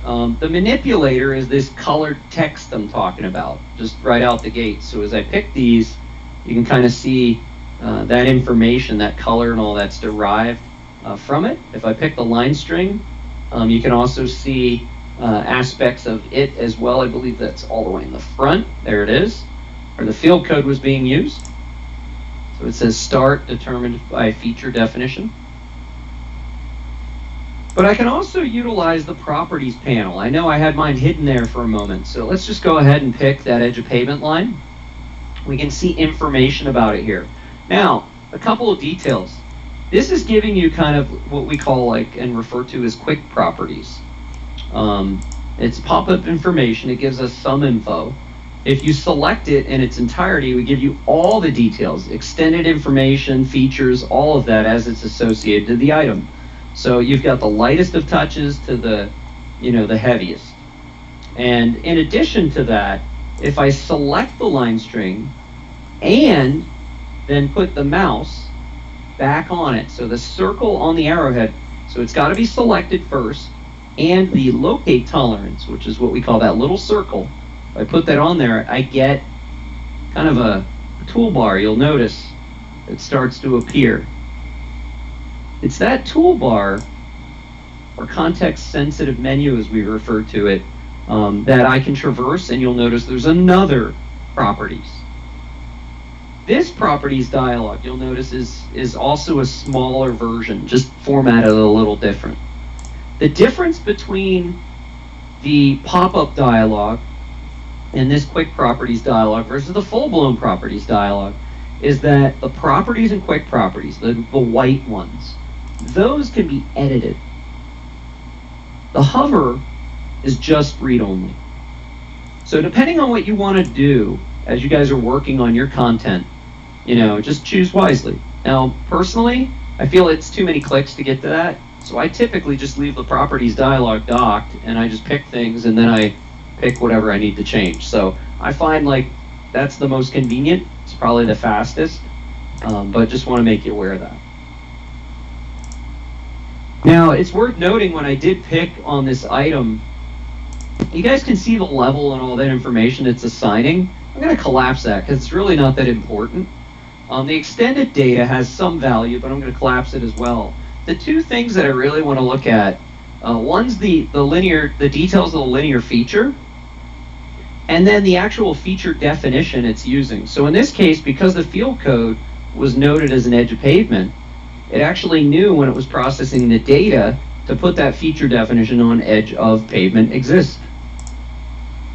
The manipulator is this colored text I'm talking about, just right out the gate. So as I pick these, you can kind of see that information, that color and all that's derived from it. If I pick the line string, you can also see aspects of it as well. I believe that's all the way in the front. There it is, where the field code was being used. So it says start determined by feature definition. But I can also utilize the properties panel. I know I had mine hidden there for a moment, so let's just go ahead and pick that edge of pavement line. We can see information about it here. Now, a couple of details. This is giving you kind of what we call like and refer to as quick properties. It's pop-up information. It gives us some info. If you select it in its entirety, we give you all the details, extended information, features, all of that as it's associated to the item. So you've got the lightest of touches to the, the heaviest. And in addition to that, if I select the line string and then put the mouse back on it, so the circle on the arrowhead, so it's got to be selected first, and the locate tolerance, which is what we call that little circle, if I put that on there, I get kind of a toolbar. You'll notice it starts to appear. It's that toolbar, or context-sensitive menu as we refer to it, that I can traverse, and you'll notice there's another properties. This properties dialog, you'll notice, is also a smaller version, just formatted a little different. The difference between the pop-up dialog and this quick properties dialog versus the full-blown properties dialog is that the properties and quick properties, the white ones, those can be edited. The hover is just read-only. So depending on what you want to do as you guys are working on your content, just choose wisely. Now, personally, I feel it's too many clicks to get to that, so I typically just leave the properties dialog docked, and I just pick things, and then I pick whatever I need to change. So I find like that's the most convenient. It's probably the fastest, but just want to make you aware of that. Now, it's worth noting when I did pick on this item, you guys can see the level and all that information it's assigning. I'm going to collapse that because it's really not that important. The extended data has some value, but I'm going to collapse it as well. The two things that I really want to look at, one's the details of the linear feature, and then the actual feature definition it's using. So in this case, because the field code was noted as an edge of pavement, it actually knew when it was processing the data to put that feature definition on edge of pavement exists.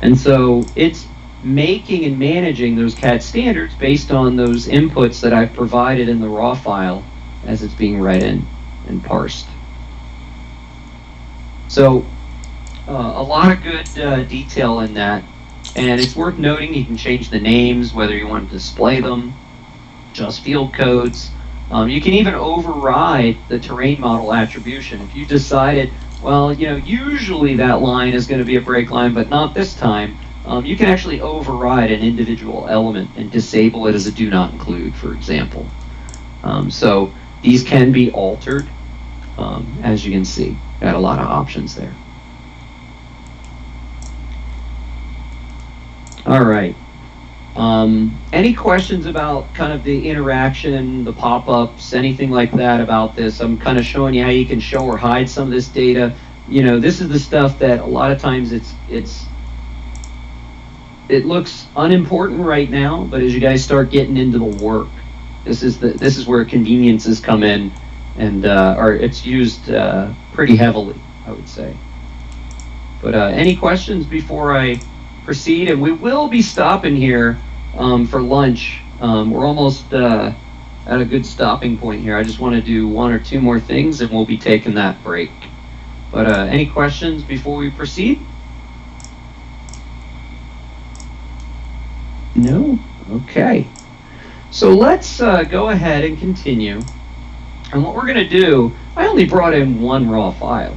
And so it's making and managing those CAD standards based on those inputs that I've provided in the raw file as it's being read in and parsed. So a lot of good detail in that. And it's worth noting you can change the names, whether you want to display them, just field codes. You can even override the terrain model attribution. If you decided, well, usually that line is going to be a break line, but not this time, you can actually override an individual element and disable it as a do not include, for example. So these can be altered, as you can see. Got a lot of options there. All right. Any questions about kind of the interaction, the pop-ups, anything like that about this? I'm kind of showing you how you can show or hide some of this data. This is the stuff that a lot of times it looks unimportant right now, but as you guys start getting into the work, this is where conveniences come in, and it's used pretty heavily, I would say. But any questions before I proceed? And we will be stopping here for lunch. We're almost at a good stopping point here. I just want to do one or two more things, and we'll be taking that break. But any questions before we proceed? No? Okay. So let's go ahead and continue. And what we're going to do, I only brought in one raw file.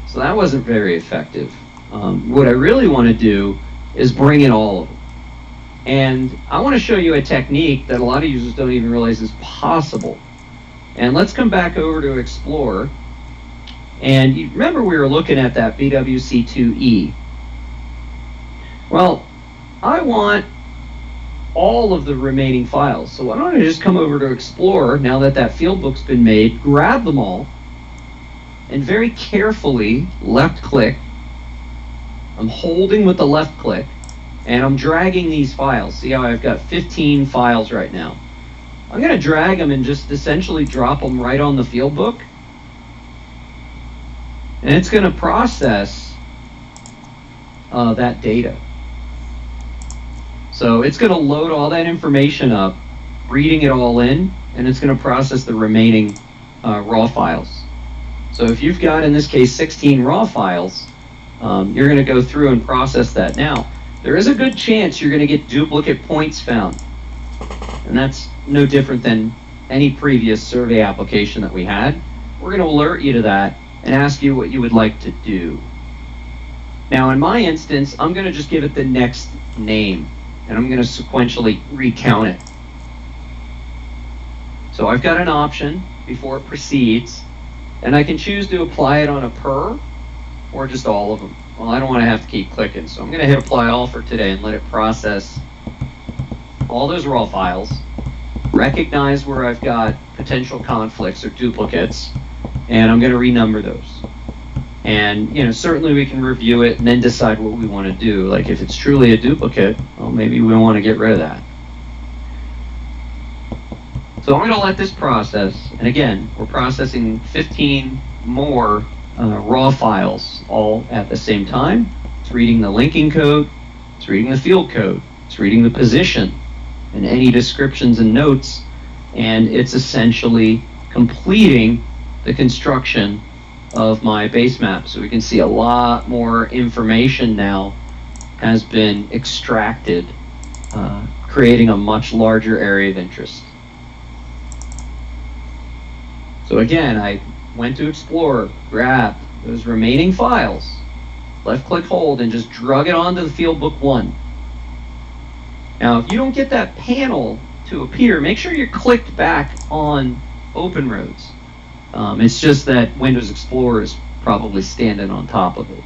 So So that wasn't very effective. What I really want to do is bring in all of them. And I want to show you a technique that a lot of users don't even realize is possible. And let's come back over to Explorer. And you remember we were looking at that BWC2E. Well, I want all of the remaining files. So why don't I just come over to Explorer, now that that field book's been made, grab them all, and very carefully left click. I'm holding with the left click, and I'm dragging these files. See how I've got 15 files right now. I'm going to drag them and just essentially drop them right on the field book. And it's going to process that data. So it's going to load all that information up, reading it all in, and it's going to process the remaining raw files. So if you've got, in this case, 16 raw files, you're going to go through and process that. Now, there is a good chance you're going to get duplicate points found. And that's no different than any previous survey application that we had. We're going to alert you to that and ask you what you would like to do. Now, in my instance, I'm going to just give it the next name, and I'm going to sequentially recount it. So I've got an option before it proceeds, and I can choose to apply it on a per or just all of them. Well, I don't want to have to keep clicking, so I'm going to hit apply all for today and let it process all those raw files, recognize where I've got potential conflicts or duplicates, and I'm going to renumber those. And certainly we can review it and then decide what we want to do. Like if it's truly a duplicate, well, maybe we want to get rid of that. So I'm going to let this process, and again, we're processing 15 more raw files all at the same time. It's reading the linking code, it's reading the field code, it's reading the position and any descriptions and notes, and it's essentially completing the construction of my base map. So we can see a lot more information now has been extracted, creating a much larger area of interest. So again, I went to Explorer, grabbed those remaining files, left click hold, and just drug it onto the field book 1. Now, if you don't get that panel to appear, make sure you're clicked back on Open Roads. It's just that Windows Explorer is probably standing on top of it.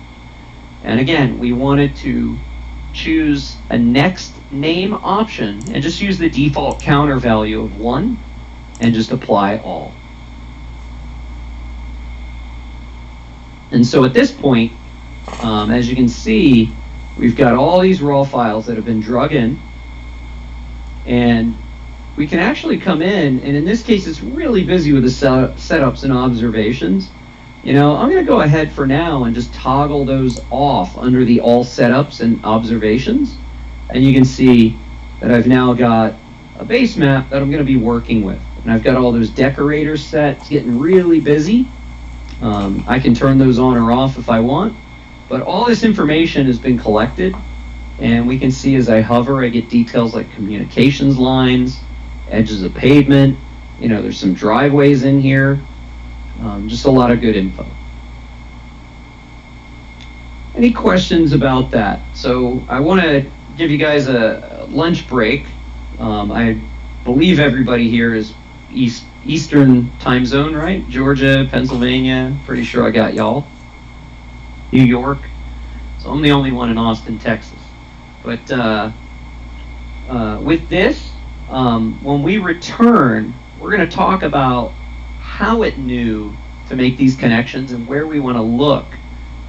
And again, we wanted to choose a next name option and just use the default counter value of 1 and just apply all. And so at this point, as you can see, we've got all these raw files that have been drug in, and we can actually come in, and in this case it's really busy with the setups and observations. I'm going to go ahead for now and just toggle those off under the all setups and observations, and you can see that I've now got a base map that I'm going to be working with, and I've got all those decorators set. It's getting really busy. I can turn those on or off if I want, but all this information has been collected, and we can see as I hover, I get details like communications lines, edges of pavement, there's some driveways in here, just a lot of good info. Any questions about that? So I want to give you guys a lunch break. I believe everybody here is Eastern time zone, right? Georgia, Pennsylvania, pretty sure I got y'all. New York. So I'm the only one in Austin, Texas. But with this, when we return, we're going to talk about how it knew to make these connections and where we want to look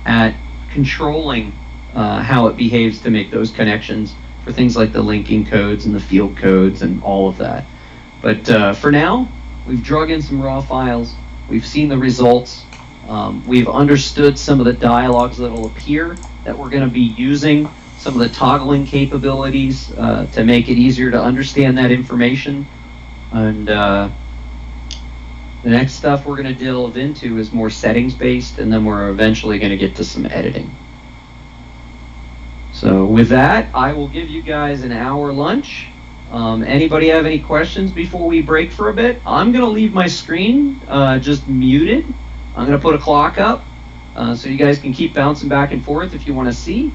at controlling how it behaves to make those connections for things like the linking codes and the field codes and all of that. But for now, we've drug in some raw files, we've seen the results, we've understood some of the dialogues that will appear that we're going to be using, some of the toggling capabilities to make it easier to understand that information. And the next stuff we're going to delve into is more settings based, and then we're eventually going to get to some editing. So with that, I will give you guys an hour lunch. Anybody have any questions before we break for a bit? I'm going to leave my screen just muted. I'm going to put a clock up, So you guys can keep bouncing back and forth if you want to see.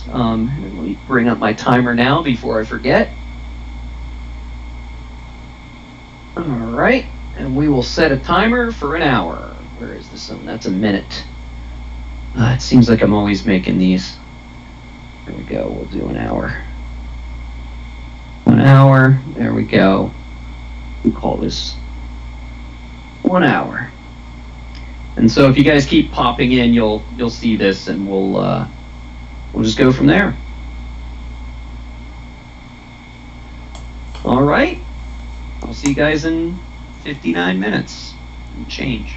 Let me bring up my timer now before I forget. All right, and we will set a timer for an hour. Where is this one? That's a minute. It seems like I'm always making these. There we go. We'll do an hour. 1 hour. There we go. We'll call this 1 hour. And so if you guys keep popping in, you'll see this, and we'll just go from there. All right. I'll see you guys in 59 minutes and change.